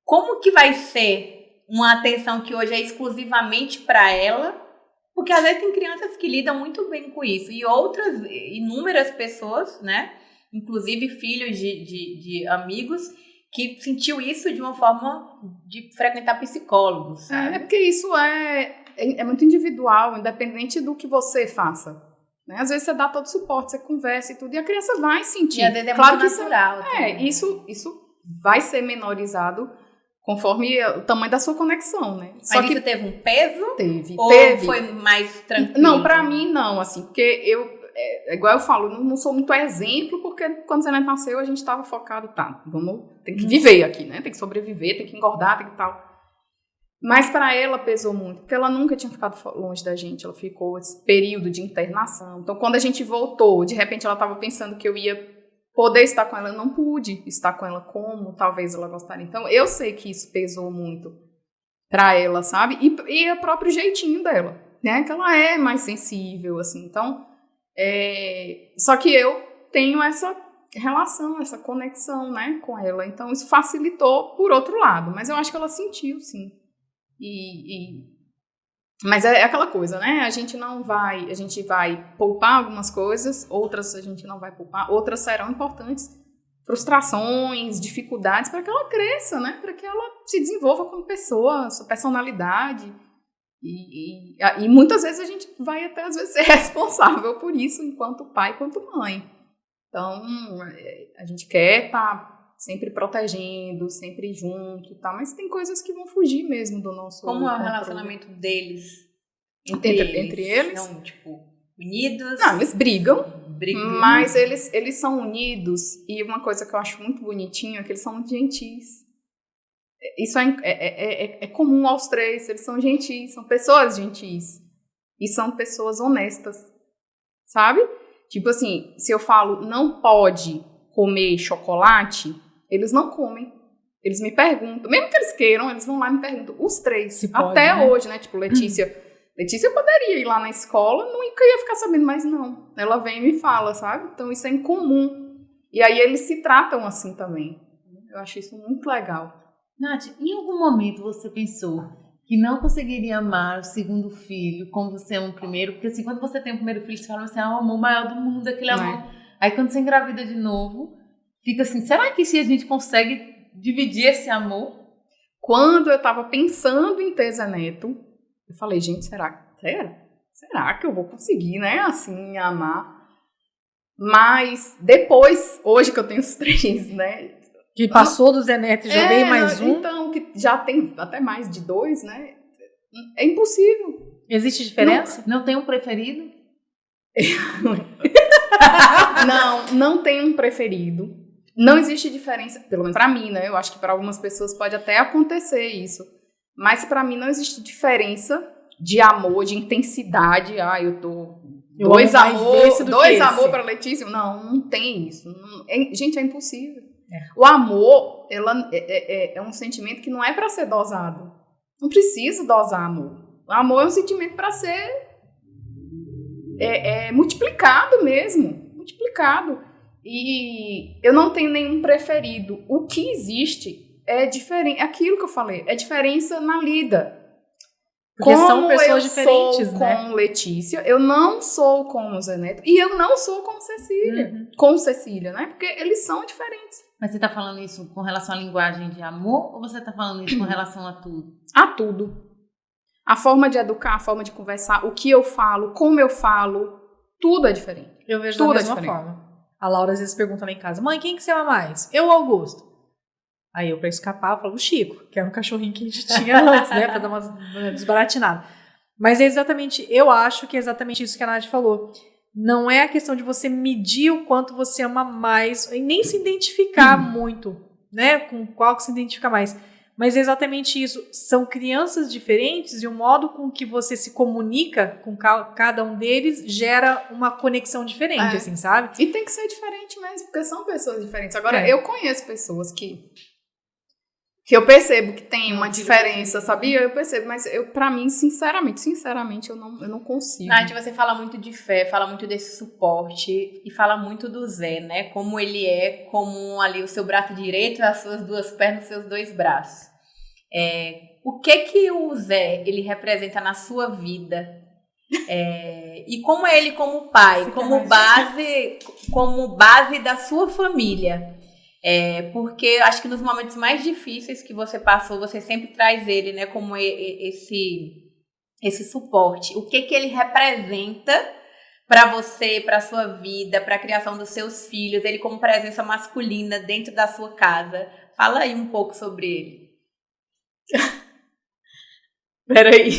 S1: Como que vai ser uma atenção que hoje é exclusivamente para ela, Porque às vezes tem crianças que lidam muito bem com isso e outras, inúmeras pessoas, né? Inclusive filhos de amigos que sentiu isso de uma forma de frequentar psicólogos, sabe?
S4: É porque isso é muito individual, independente do que você faça. Né? Às vezes você dá todo suporte, você conversa e tudo, e a criança vai sentir.
S1: E às vezes é
S4: claro
S1: muito
S4: que
S1: natural.
S4: Isso vai ser menorizado conforme o tamanho da sua conexão, né?
S1: Só que isso teve um peso?
S4: Teve.
S1: Ou foi mais tranquilo?
S4: Não, pra mim não, assim, porque igual eu falo, não sou muito exemplo, porque quando você nasceu a gente tava focado, tem que viver aqui, né? Tem que sobreviver, tem que engordar, tem que tal. Mas pra ela pesou muito, porque ela nunca tinha ficado longe da gente, ela ficou esse período de internação. Então quando a gente voltou, de repente ela tava pensando que eu ia poder estar com ela, eu não pude estar com ela como talvez ela gostaria. Então eu sei que isso pesou muito pra ela, sabe? E o próprio jeitinho dela, né? Que ela é mais sensível, assim. Então, só que eu tenho essa relação, essa conexão, né, com ela. Então isso facilitou por outro lado, mas eu acho que ela sentiu, sim. Mas é aquela coisa, né? A gente vai poupar algumas coisas, outras a gente não vai poupar, outras serão importantes. Frustrações, dificuldades, para que ela cresça, né? Para que ela se desenvolva como pessoa, sua personalidade. E muitas vezes a gente vai até, às vezes, ser responsável por isso, enquanto pai, quanto mãe. Então, a gente quer estar sempre protegendo, sempre junto e tal, mas tem coisas que vão fugir mesmo do nosso
S1: Como é o
S4: controle.
S1: relacionamento deles?
S4: Entre eles?
S1: São, tipo, unidos?
S4: Não, eles brigam, mas eles são unidos, e uma coisa que eu acho muito bonitinho é que eles são muito gentis. Isso é comum aos três, eles são gentis, são pessoas gentis, e são pessoas honestas, sabe? Tipo assim, se eu falo não pode comer chocolate, eles não comem. Eles me perguntam, mesmo que eles queiram, eles vão lá e me perguntam, os três.
S2: Se pode,
S4: até
S2: né?
S4: hoje, né? Tipo, Letícia poderia ir lá na escola, nunca ia ficar sabendo, mas não. Ela vem e me fala, sabe? Então isso é incomum. E aí eles se tratam assim também. Eu acho isso muito legal.
S3: Nath, em algum momento você pensou que não conseguiria amar o segundo filho como você ama o primeiro? Porque assim, quando você tem o primeiro filho, você fala assim, o amor maior do mundo, aquele amor. Aí quando você engravida de novo, fica assim, será que se a gente consegue dividir esse amor?
S4: Quando eu tava pensando em ter Zé Neto, eu falei, gente, será que eu vou conseguir, né, assim, amar? Mas depois, hoje que eu tenho os 3, né?
S2: Que passou do Zé Neto e já veio mais um.
S4: Então, que já tem até mais de 2, né? É impossível.
S2: Existe diferença?
S3: Não tem um preferido?
S4: Não tem um preferido. Não existe diferença, pelo menos pra mim, né? Eu acho que para algumas pessoas pode até acontecer isso. Mas pra mim não existe diferença de amor, de intensidade. Eu tô... Dois amor pra Letícia. Não tem isso. Gente, é impossível. O amor, é um sentimento que não é pra ser dosado. Não precisa dosar amor. O amor é um sentimento pra ser multiplicado mesmo. Multiplicado. E eu não tenho nenhum preferido. O que existe é diferente. Aquilo que eu falei, é diferença na lida.
S2: Porque
S4: como
S2: são pessoas diferentes,
S4: sou
S2: né?
S4: com Letícia, eu não sou com o Zé Neto e eu não sou com Cecília. Com Cecília, né? Porque eles são diferentes.
S3: Mas você tá falando isso com relação à linguagem de amor ou você tá falando isso com relação a tudo?
S4: A tudo. A forma de educar, a forma de conversar, o que eu falo, como eu falo, tudo é diferente.
S2: Eu vejo
S4: Tudo
S2: da mesma forma. A Laura às vezes pergunta lá em casa, mãe, quem que você ama mais? Eu ou Augusto? Aí eu, pra escapar, eu falo o Chico, que era um cachorrinho que a gente tinha antes, né? Pra dar uma desbaratinada. Mas eu acho que é exatamente isso que a Nath falou. Não é a questão de você medir o quanto você ama mais, e nem se identificar muito, né? Com qual que se identifica mais. Mas é exatamente isso. São crianças diferentes e o modo com que você se comunica com cada um deles gera uma conexão diferente, assim, sabe?
S4: E tem que ser diferente mesmo, porque são pessoas diferentes. Agora, eu conheço pessoas que eu percebo que tem uma diferença, sabia? Eu percebo, mas pra mim, sinceramente, eu não consigo.
S1: Nath, você fala muito de fé, fala muito desse suporte e fala muito do Zé, né? Como ele é, como ali o seu braço direito, as suas 2 pernas, os seus 2 braços. O que o Zé, ele representa na sua vida? E como ele como pai, como base da sua família. Porque acho que nos momentos mais difíceis que você passou, você sempre traz ele, né, como esse suporte. O que ele representa para você, para sua vida, para a criação dos seus filhos, ele como presença masculina dentro da sua casa. Fala aí um pouco sobre ele.
S4: Peraí.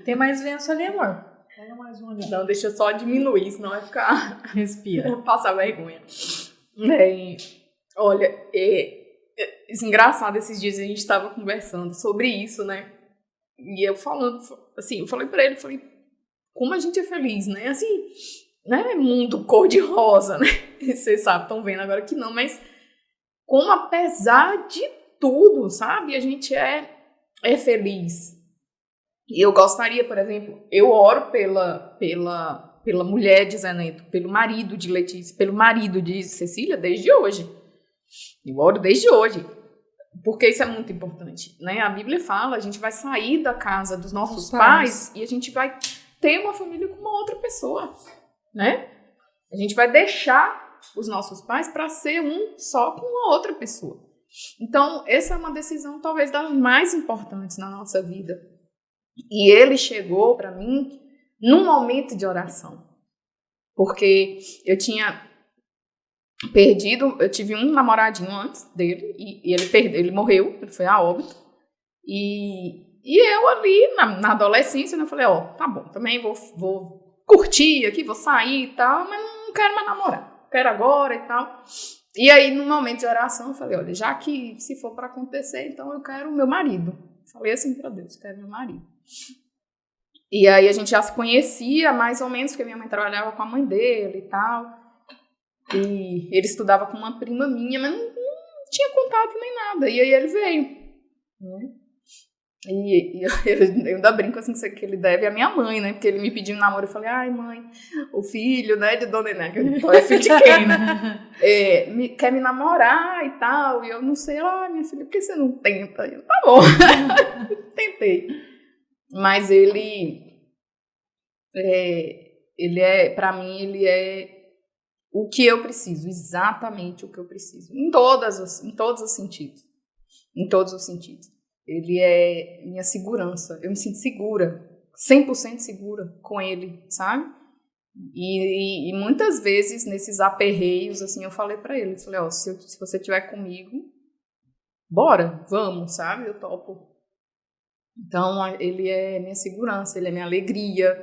S2: Tem mais lenço ali, amor? Pega mais um ali.
S4: Não, deixa eu só diminuir, senão vai ficar...
S2: Respira.
S4: Passar vergonha. Olha, engraçado, esses dias a gente estava conversando sobre isso, né? E eu falando, assim, eu falei pra ele, como a gente é feliz, né? Assim, né? Mundo cor-de-rosa, né? Vocês sabem, estão vendo agora que não, mas como apesar de tudo, sabe? A gente é feliz. E eu gostaria, por exemplo, eu oro pela mulher de Zé Neto, pelo marido de Letícia, pelo marido de Cecília desde hoje. Eu oro desde hoje. Porque isso é muito importante, né? A Bíblia fala, a gente vai sair da casa dos nossos pais e a gente vai ter uma família com uma outra pessoa, né? A gente vai deixar os nossos pais para ser um só com uma outra pessoa. Então, essa é uma decisão talvez das mais importantes na nossa vida. E ele chegou para mim num momento de oração. Porque eu tinha perdido, eu tive um namoradinho antes dele e ele morreu, ele foi a óbito. E eu ali, na adolescência, né, eu falei, tá bom, também vou curtir aqui, vou sair e tal, mas não quero mais namorar, quero agora e tal. E aí, no momento de oração, eu falei, olha, já que se for para acontecer, então eu quero o meu marido. Falei assim para Deus, quero meu marido. E aí a gente já se conhecia mais ou menos, porque minha mãe trabalhava com a mãe dele e tal. E ele estudava com uma prima minha, mas não tinha contato nem nada. E aí ele veio, né? E eu ainda brinco assim que ele deve a minha mãe, né? Porque ele me pediu um namoro. Eu falei, ai mãe, o filho, né, de Dona Ené, que é filho de quem, né? Quer me namorar e tal. E eu não sei, minha filha, por que você não tenta? Eu, tá bom. Tentei. Mas ele pra mim, ele é o que eu preciso, exatamente o que eu preciso, em todos os sentidos. Em todos os sentidos. Ele é minha segurança. Eu me sinto segura, 100% segura com ele, sabe? E muitas vezes, nesses aperreios, assim, eu falei pra ele, se você estiver comigo, bora, vamos, sabe? Eu topo. Então, ele é minha segurança, ele é minha alegria.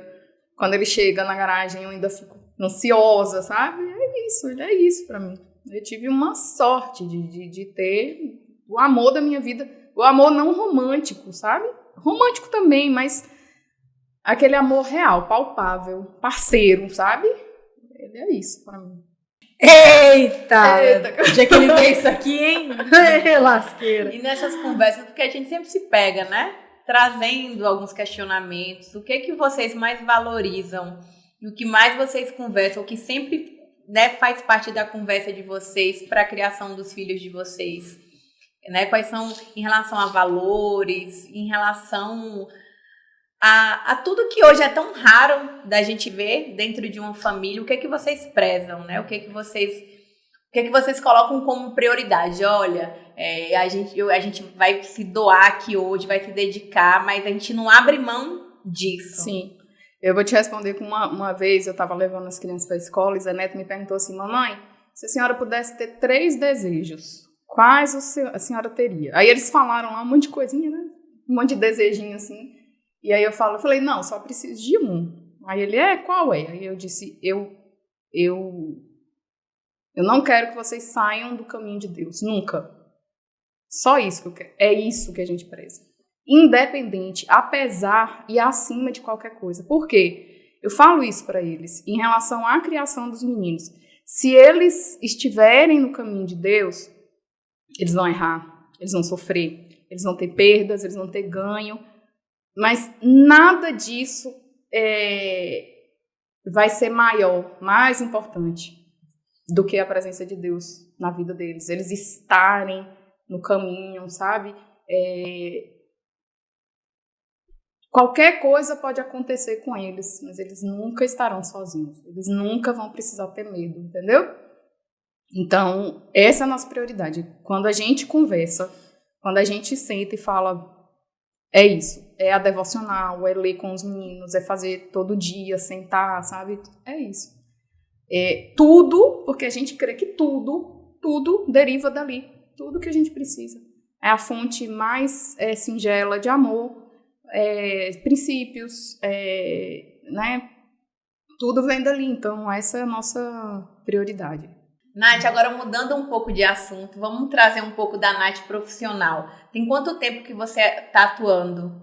S4: Quando ele chega na garagem, eu ainda fico ansiosa, sabe? Ele é isso pra mim. Eu tive uma sorte de ter o amor da minha vida. O amor não romântico, sabe? Romântico também, mas aquele amor real, palpável, parceiro, sabe? Ele é isso pra mim.
S2: Eita! O dia que ele vê isso aqui, hein? Lasqueira.
S1: E nessas conversas, porque a gente sempre se pega, né? Trazendo alguns questionamentos. O que vocês mais valorizam? E o que mais vocês conversam? O que sempre, né, faz parte da conversa de vocês para a criação dos filhos de vocês? Né? Quais são em relação a valores, em relação a tudo que hoje é tão raro da gente ver dentro de uma família? O que vocês prezam, né? O que vocês colocam como prioridade? Olha, a gente vai se doar aqui hoje, vai se dedicar, mas a gente não abre mão disso.
S4: Sim. Eu vou te responder com uma vez, eu estava levando as crianças para a escola e Zé Neto me perguntou assim, mamãe, se a senhora pudesse ter 3 desejos, quais a senhora teria? Aí eles falaram lá um monte de coisinha, né? Um monte de desejinho assim. E aí eu falei, não, só preciso de um. Aí ele, qual é? Aí eu disse, eu não quero que vocês saiam do caminho de Deus, nunca. Só isso que eu quero. É isso que a gente preza. Independente, apesar e acima de qualquer coisa. Por quê? Eu falo isso para eles em relação à criação dos meninos. Se eles estiverem no caminho de Deus, eles vão errar, eles vão sofrer, eles vão ter perdas, eles vão ter ganho, mas nada disso vai ser maior, mais importante do que a presença de Deus na vida deles. Eles estarem no caminho, sabe? qualquer coisa pode acontecer com eles, mas eles nunca estarão sozinhos. Eles nunca vão precisar ter medo, entendeu? Então, essa é a nossa prioridade. Quando a gente conversa, quando a gente senta e fala, é isso, é a devocional, é ler com os meninos, é fazer todo dia, sentar, sabe? É isso. É tudo, porque a gente crê que tudo deriva dali. Tudo que a gente precisa. É a fonte mais singela de amor, princípios, né? Tudo vem dali. Então, essa é a nossa prioridade.
S1: Nath, agora mudando um pouco de assunto, vamos trazer um pouco da Nath profissional. Tem quanto tempo que você está atuando?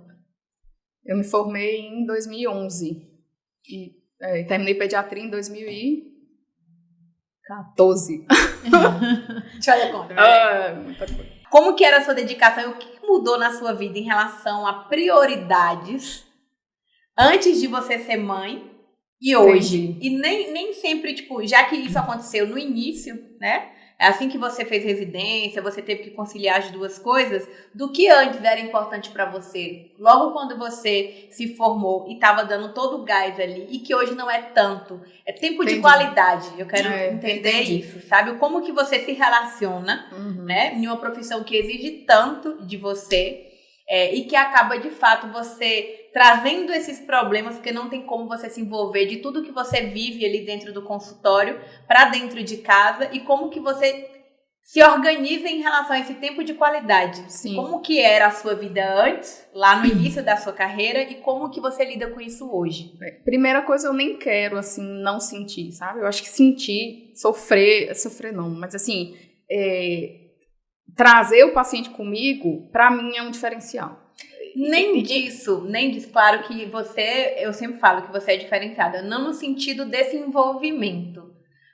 S4: Eu me formei em 2011 e terminei pediatria em 2014.
S1: Deixa eu conta.
S4: Muita coisa.
S1: Como que era a sua dedicação e o que mudou na sua vida em relação a prioridades antes de você ser mãe e hoje?
S4: Entendi.
S1: E nem sempre, tipo, já que isso aconteceu no início, né? Assim que você fez residência, você teve que conciliar as duas coisas, do que antes era importante para você? Logo quando você se formou e estava dando todo o gás ali, e que hoje não é tanto. É tempo de qualidade. Eu quero entender isso, sabe? Como que você se relaciona, né? Em uma profissão que exige tanto de você, e que acaba, de fato, você trazendo esses problemas, porque não tem como você se envolver de tudo que você vive ali dentro do consultório para dentro de casa, e como que você se organiza em relação a esse tempo de qualidade.
S4: Sim.
S1: Como que era a sua vida antes, lá no início da sua carreira, e como que você lida com isso hoje?
S4: Primeira coisa, eu nem quero, assim, não sentir, sabe? Eu acho que sentir, sofrer não, mas assim, trazer o paciente comigo, para mim é um diferencial.
S1: Nem disso, claro que eu sempre falo que você é diferenciada, não no sentido desse envolvimento,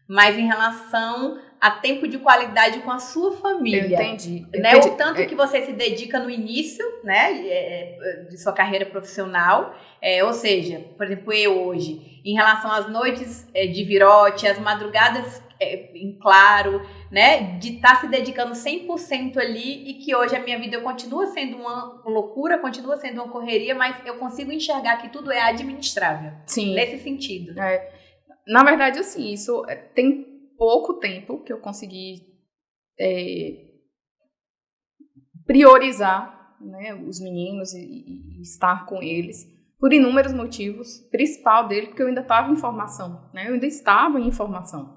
S1: mas em relação a tempo de qualidade com a sua família.
S4: Eu entendi.
S1: Né? O tanto que você se dedica no início, né, de sua carreira profissional, ou seja, por exemplo, eu hoje, em relação às noites de virote, às madrugadas em claro, né, de estar se dedicando 100% ali, e que hoje a minha vida continua sendo uma loucura, continua sendo uma correria, mas eu consigo enxergar que tudo é administrável.
S4: Sim.
S1: Nesse sentido.
S4: Na verdade, assim, isso tem pouco tempo que eu consegui priorizar, né, os meninos e estar com eles, por inúmeros motivos. Principal dele, porque eu ainda estava em formação, né, eu ainda estava em formação.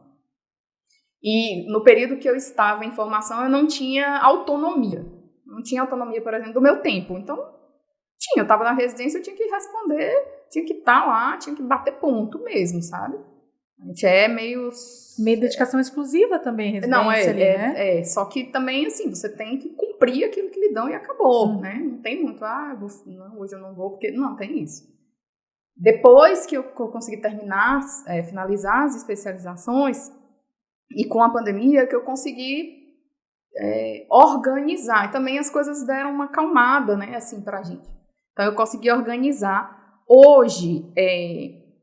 S4: E no período que eu estava em formação, eu não tinha autonomia. Não tinha autonomia, por exemplo, do meu tempo. Então, eu estava na residência, eu tinha que responder, tinha que estar lá, tinha que bater ponto mesmo, sabe? A gente meio
S2: dedicação exclusiva também, residência
S4: não,
S2: ali, né?
S4: Só que também, assim, você tem que cumprir aquilo que lhe dão e acabou, né? Não tem muito, hoje eu não vou, porque não tem isso. Depois que eu consegui finalizar as especializações, e com a pandemia que eu consegui organizar. E também as coisas deram uma acalmada, né, assim, pra gente. Então, eu consegui organizar. Hoje,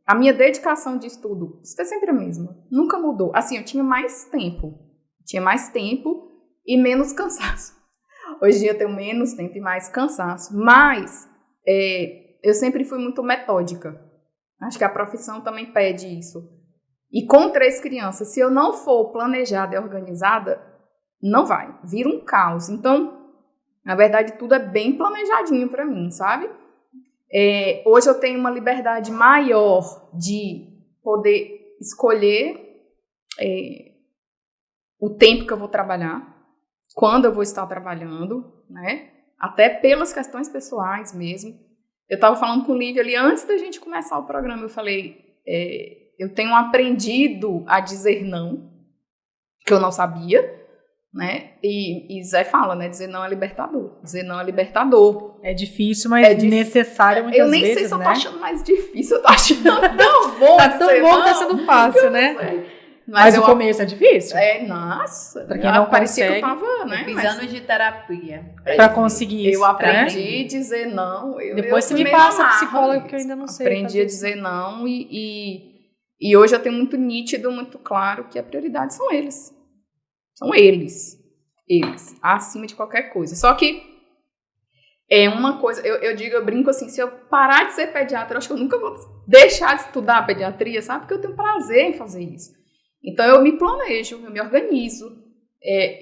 S4: a minha dedicação de estudo, isso é sempre a mesma. Nunca mudou. Assim, eu tinha mais tempo. E menos cansaço. Hoje em dia eu tenho menos tempo e mais cansaço. Mas eu sempre fui muito metódica. Acho que a profissão também pede isso. E com 3 crianças, se eu não for planejada e organizada, não vai. Vira um caos. Então, na verdade, tudo é bem planejadinho para mim, sabe? Hoje eu tenho uma liberdade maior de poder escolher o tempo que eu vou trabalhar, quando eu vou estar trabalhando, né? Até pelas questões pessoais mesmo. Eu estava falando com o Lívia ali antes da gente começar o programa, eu falei... eu tenho aprendido a dizer não, que eu não sabia, né? E Zé fala, né? Dizer não é libertador. Dizer não é libertador.
S2: É difícil, mas necessário muitas vezes,
S4: eu nem sei se eu
S2: né?
S4: tô achando mais difícil, eu tô achando tão bom.
S2: Tá tão bom, tá sendo fácil, né? Mas o começo é difícil.
S4: Nossa.
S2: Pra quem não
S4: parecia
S2: consegue,
S4: que eu tava, né?
S1: Fiz anos de terapia.
S2: Pra conseguir isso.
S4: Eu aprendi a dizer não.
S2: Depois você me passa a psicóloga, porque eu ainda não sei.
S4: Aprendi a dizer não e hoje eu tenho muito nítido, muito claro que a prioridade são eles. São eles. Acima de qualquer coisa. Só que É uma coisa, eu brinco assim, se eu parar de ser pediatra, eu acho que eu nunca vou deixar de estudar pediatria, sabe? Porque eu tenho prazer em fazer isso. Então, eu me planejo, eu me organizo.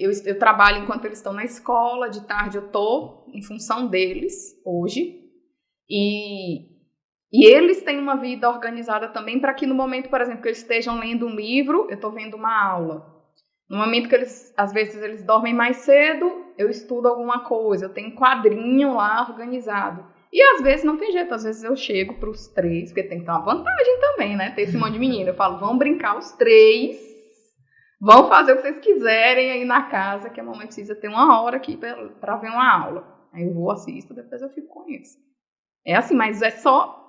S4: Eu trabalho enquanto eles estão na escola, de tarde eu estou em função deles, hoje. E eles têm uma vida organizada também para que no momento, por exemplo, que eles estejam lendo um livro, eu estou vendo uma aula. No momento que às vezes eles dormem mais cedo, eu estudo alguma coisa, eu tenho um quadrinho lá organizado. E às vezes não tem jeito, às vezes eu chego para os 3, porque tem que ter uma vantagem também, né? Ter esse monte de menino. Eu falo, vamos brincar os 3, vão fazer o que vocês quiserem aí na casa, que a mamãe precisa ter 1 hora aqui para ver uma aula. Aí eu vou, assisto, depois eu fico com isso. É assim, mas é só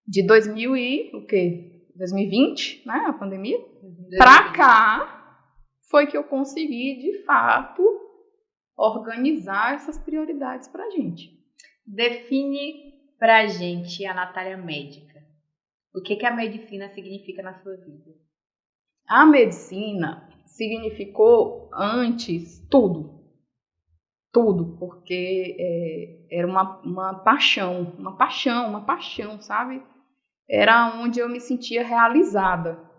S4: de 2020, né? A pandemia, para cá. Foi que eu consegui, de fato, organizar essas prioridades pra gente.
S1: Define pra gente a Natália médica. O que a medicina significa na sua vida?
S4: A medicina significou antes tudo. Tudo, porque era uma paixão, sabe? Era onde eu me sentia realizada.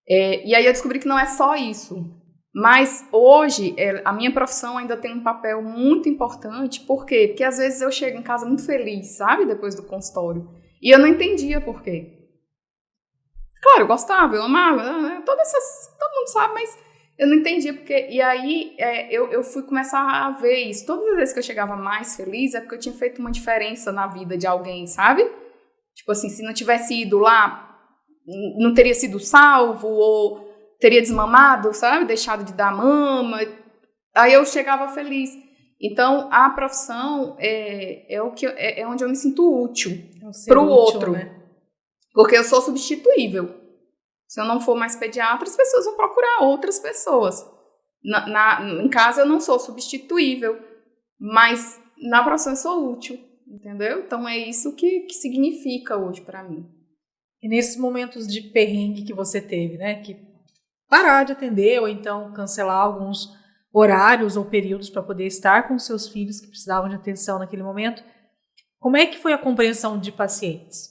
S4: E aí eu descobri que não é só isso. Mas hoje, a minha profissão ainda tem um papel muito importante. Por quê? Porque às vezes eu chego em casa muito feliz, sabe? Depois do consultório. E eu não entendia por quê. Claro, eu gostava, eu amava, né? Todo mundo sabe, mas eu não entendia porque. E aí eu fui começar a ver isso. Todas as vezes que eu chegava mais feliz é porque eu tinha feito uma diferença na vida de alguém, sabe? Tipo assim, se não tivesse ido lá, não teria sido salvo ou teria desmamado, sabe? Deixado de dar mama. Aí eu chegava feliz. Então, a profissão é onde eu me sinto útil para o outro. Né? Porque eu sou substituível. Se eu não for mais pediatra, as pessoas vão procurar outras pessoas. Em casa eu não sou substituível, mas na profissão eu sou útil, entendeu? Então, é isso que significa hoje para mim.
S2: E nesses momentos de perrengue que você teve, né, que parar de atender ou então cancelar alguns horários ou períodos para poder estar com seus filhos que precisavam de atenção naquele momento, como é que foi a compreensão de pacientes?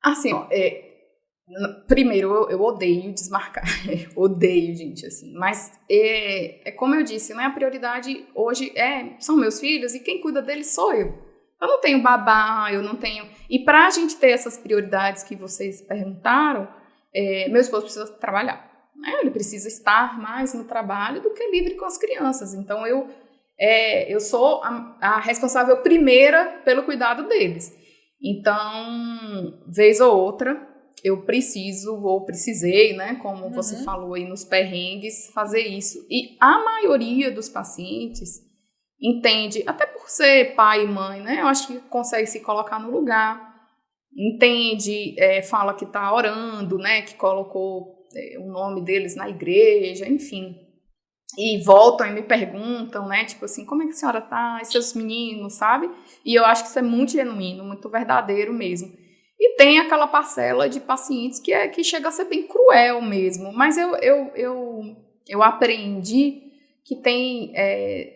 S4: Assim, primeiro, eu odeio desmarcar, odeio, gente, assim, mas como eu disse, né, a prioridade hoje são meus filhos e quem cuida deles sou eu. Eu não tenho babá, eu não tenho... E para a gente ter essas prioridades que vocês perguntaram, meu esposo precisa trabalhar. Né? Ele precisa estar mais no trabalho do que livre com as crianças. Então, eu sou a responsável primeira pelo cuidado deles. Então, vez ou outra, eu precisei, né, como você falou aí nos perrengues, fazer isso. E a maioria dos pacientes entende, até por ser pai e mãe, né? Eu acho que consegue se colocar no lugar, entende, fala que está orando, né? Que colocou o nome deles na igreja, enfim. E voltam e me perguntam, né? Tipo assim, como é que a senhora tá? E seus meninos, sabe? E eu acho que isso é muito genuíno, muito verdadeiro mesmo. E tem aquela parcela de pacientes que chega a ser bem cruel mesmo. Mas eu aprendi que tem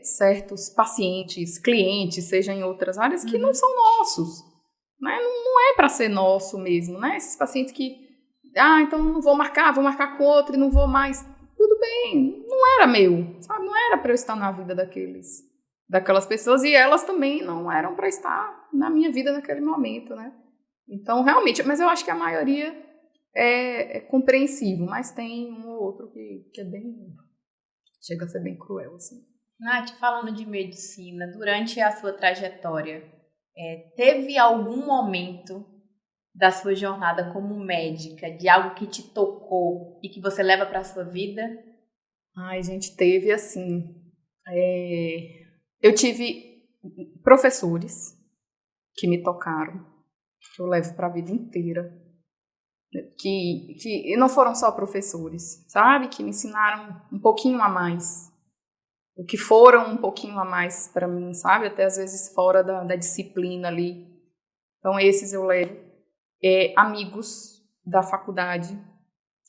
S4: certos pacientes, clientes, seja em outras áreas, que não são nossos. Né? Não é para ser nosso mesmo, né? Esses pacientes que, então não vou marcar com outro e não vou mais. Tudo bem, não era meu, sabe? Não era para eu estar na vida daquelas pessoas e elas também não eram para estar na minha vida naquele momento, né? Então, realmente, mas eu acho que a maioria é compreensível, mas tem um ou outro que é bem... Chega a ser bem cruel, assim.
S1: Nath, falando de medicina, durante a sua trajetória, teve algum momento da sua jornada como médica, de algo que te tocou e que você leva para a sua vida?
S4: Ai, gente, teve assim... Eu tive professores que me tocaram, que eu levo para a vida inteira. Que não foram só professores, sabe? Que me ensinaram um pouquinho a mais. O que foram um pouquinho a mais para mim, sabe? Até às vezes fora da disciplina ali. Então, esses eu levo. Amigos da faculdade,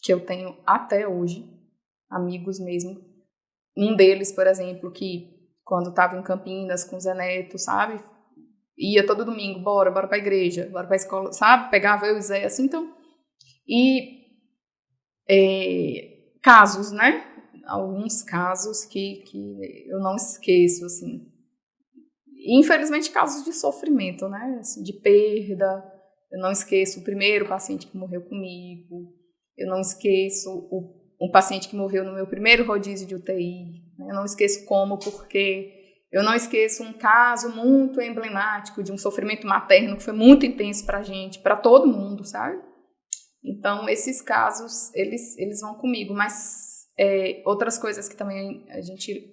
S4: que eu tenho até hoje. Amigos mesmo. Um deles, por exemplo, que quando estava em Campinas com o Zé Neto, sabe? Ia todo domingo, bora pra igreja, bora pra escola, sabe? Pegava eu e o Zé, assim, então. E casos, né? Alguns casos que eu não esqueço, assim. Infelizmente, casos de sofrimento, né? Assim, de perda. Eu não esqueço o primeiro paciente que morreu comigo. Eu não esqueço um paciente que morreu no meu primeiro rodízio de UTI. Né? Eu não esqueço porque eu não esqueço um caso muito emblemático de um sofrimento materno que foi muito intenso pra gente, pra todo mundo, sabe? Então, esses casos, eles vão comigo. Mas outras coisas que também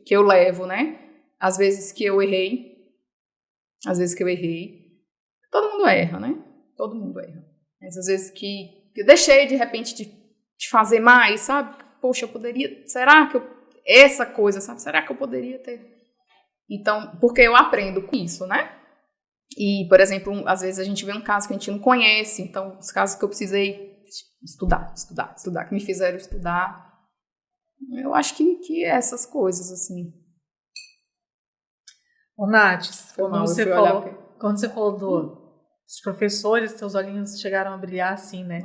S4: que eu levo, né? Às vezes que eu errei. Todo mundo erra, né? Todo mundo erra. Mas às vezes que eu deixei, de repente, de fazer mais, sabe? Poxa, eu poderia... Será que essa coisa, sabe? Será que eu poderia ter... Então, porque eu aprendo com isso, né? E, por exemplo, às vezes a gente vê um caso que a gente não conhece. Então, os casos que eu precisei estudar, que me fizeram estudar. Eu acho que essas coisas, assim...
S2: Ô, Nath, quando você falou dos professores, seus olhinhos chegaram a brilhar assim, né?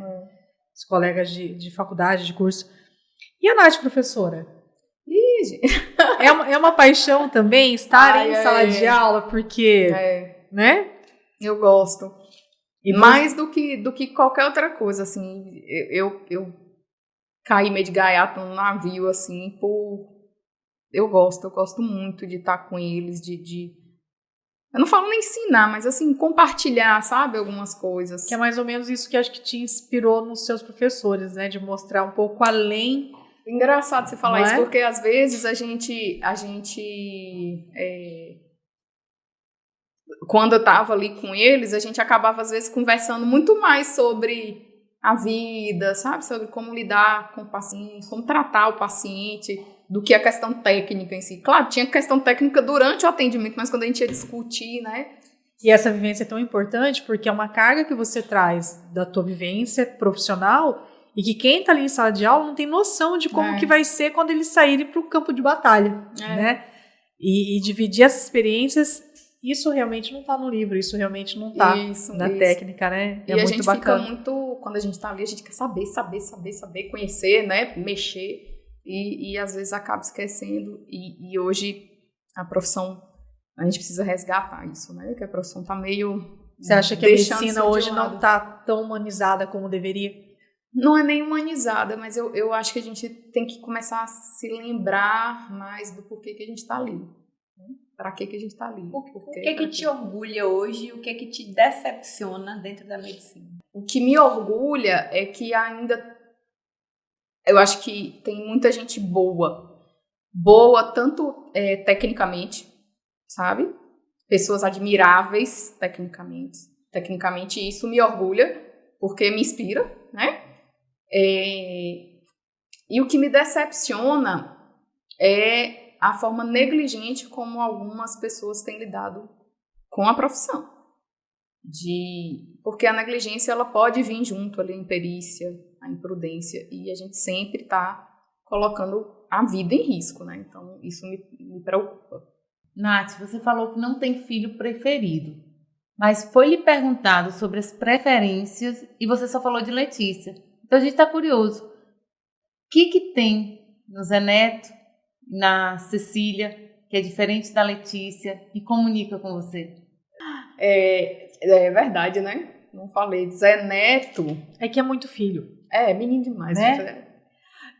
S2: Os colegas de faculdade, de curso. E a Nath, professora? É uma paixão também estar em sala de aula, porque, né?
S4: Eu gosto. Mais do que qualquer outra coisa, assim. Eu caí meio de gaiato num navio, assim, eu gosto muito de estar com eles, eu não falo nem ensinar, mas assim, compartilhar, sabe, algumas coisas.
S2: Que é mais ou menos isso que acho que te inspirou nos seus professores, né, de mostrar um pouco além.
S4: Engraçado você falar isso, porque às vezes a gente quando eu estava ali com eles, a gente acabava às vezes conversando muito mais sobre a vida, sabe, sobre como lidar com o paciente, como tratar o paciente, do que a questão técnica em si. Claro, tinha questão técnica durante o atendimento, mas quando a gente ia discutir, né?
S2: E essa vivência é tão importante porque é uma carga que você traz da tua vivência profissional e que quem está ali em sala de aula não tem noção de como que vai ser quando eles saírem para o campo de batalha, né? E dividir essas experiências, isso realmente não está no livro, isso realmente não está na técnica, né?
S4: E a gente fica muito, quando a gente está ali, a gente quer saber, conhecer, né? Mexer. E às vezes acaba esquecendo. E hoje a profissão, a gente precisa resgatar isso, né? Que a profissão está meio...
S2: Você acha que a medicina hoje não está tão humanizada como deveria?
S4: Não é nem humanizada, mas eu acho que a gente tem que começar a se lembrar mais do porquê que a gente está ali. Para que a gente está ali.
S1: O que te orgulha hoje e o que te decepciona dentro da medicina?
S4: O que me orgulha é que ainda... Eu acho que tem muita gente boa tanto tecnicamente, sabe? Pessoas admiráveis tecnicamente, e isso me orgulha, porque me inspira, né? E o que me decepciona é a forma negligente como algumas pessoas têm lidado com a profissão. Porque a negligência ela pode vir junto ali, a imperícia, a imprudência, e a gente sempre está colocando a vida em risco, né? Então, isso me preocupa.
S3: Nath, você falou que não tem filho preferido, mas foi lhe perguntado sobre as preferências e você só falou de Letícia. Então, a gente está curioso. O que tem no Zé Neto, na Cecília, que é diferente da Letícia e comunica com você?
S4: É verdade, né? Não falei. Zé Neto...
S2: É que é muito filho.
S4: Menino demais, né?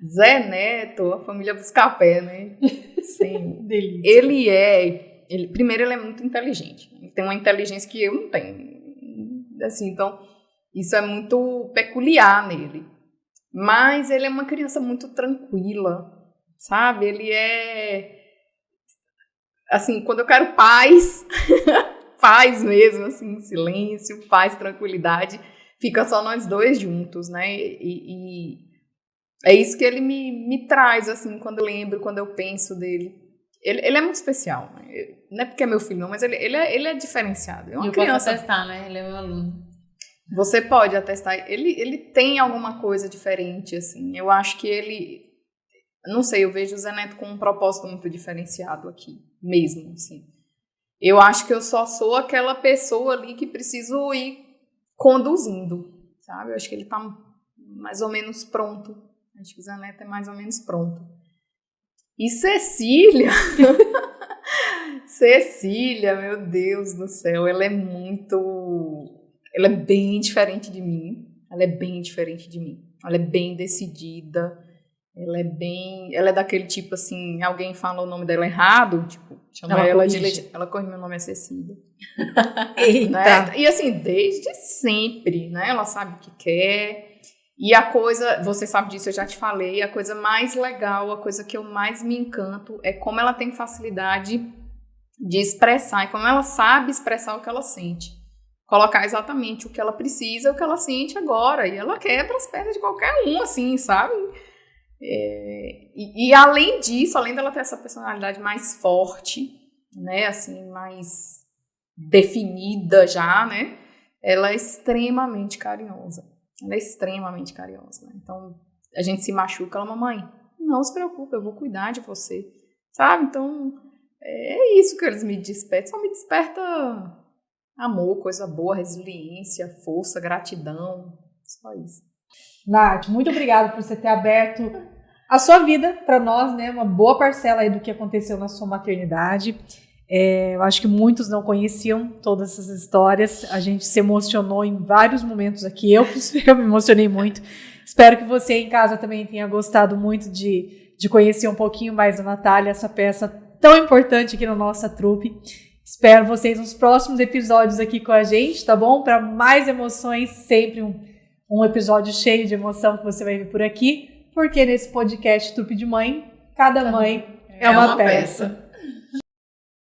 S4: Zé Neto, a família Buscapé, né? Sim.
S2: Delícia.
S4: Primeiro, ele é muito inteligente. Ele tem uma inteligência que eu não tenho. Assim, então, isso é muito peculiar nele. Mas ele é uma criança muito tranquila, sabe? Ele é... Assim, quando eu quero paz... paz mesmo, assim, silêncio, paz, tranquilidade, fica só nós dois juntos, né, e é isso que ele me traz, assim, quando eu lembro, quando eu penso dele. Ele é muito especial, né? Não é porque é meu filho, não, mas ele é diferenciado, é uma criança.
S3: Eu posso atestar, né, ele é meu aluno.
S4: Você pode atestar, ele tem alguma coisa diferente, assim, eu acho que não sei, eu vejo o Zé Neto com um propósito muito diferenciado aqui, mesmo, assim. Eu acho que eu só sou aquela pessoa ali que preciso ir conduzindo, sabe? Eu acho que ele tá mais ou menos pronto. Acho que o Zé Neto é mais ou menos pronto. E Cecília... Cecília, meu Deus do céu, ela é bem diferente de mim. Ela é bem diferente de mim. Ela é bem decidida. Ela é daquele tipo assim, alguém fala o nome dela errado, tipo, chama ela de Letícia. Ela corrige, meu nome é Cecília.
S2: Eita.
S4: Né? E assim, desde sempre, né? Ela sabe o que quer. E a coisa, você sabe disso, eu já te falei, a coisa mais legal, a coisa que eu mais me encanto é como ela tem facilidade de expressar, e como ela sabe expressar o que ela sente. Colocar exatamente o que ela precisa, o que ela sente agora. E ela quebra as pernas de qualquer um, assim, sabe? E além disso, além dela ter essa personalidade mais forte, né, assim, mais definida já, né, ela é extremamente carinhosa. Ela é extremamente carinhosa, né? Então, a gente se machuca, ela, mamãe, não se preocupe, eu vou cuidar de você, sabe? Então, é isso que eles me despertam, só me desperta amor, coisa boa, resiliência, força, gratidão, só isso.
S2: Nath, muito obrigada por você ter aberto a sua vida para nós, né? Uma boa parcela aí do que aconteceu na sua maternidade. Eu acho que muitos não conheciam todas essas histórias. A gente se emocionou em vários momentos aqui. Eu me emocionei muito. Espero que você em casa também tenha gostado muito de conhecer um pouquinho mais da Natália, essa peça tão importante aqui na nossa trupe. Espero vocês nos próximos episódios aqui com a gente, tá bom? Para mais emoções, sempre um episódio cheio de emoção que você vai ver por aqui. Porque nesse podcast Trupe de Mãe, cada mãe é uma peça.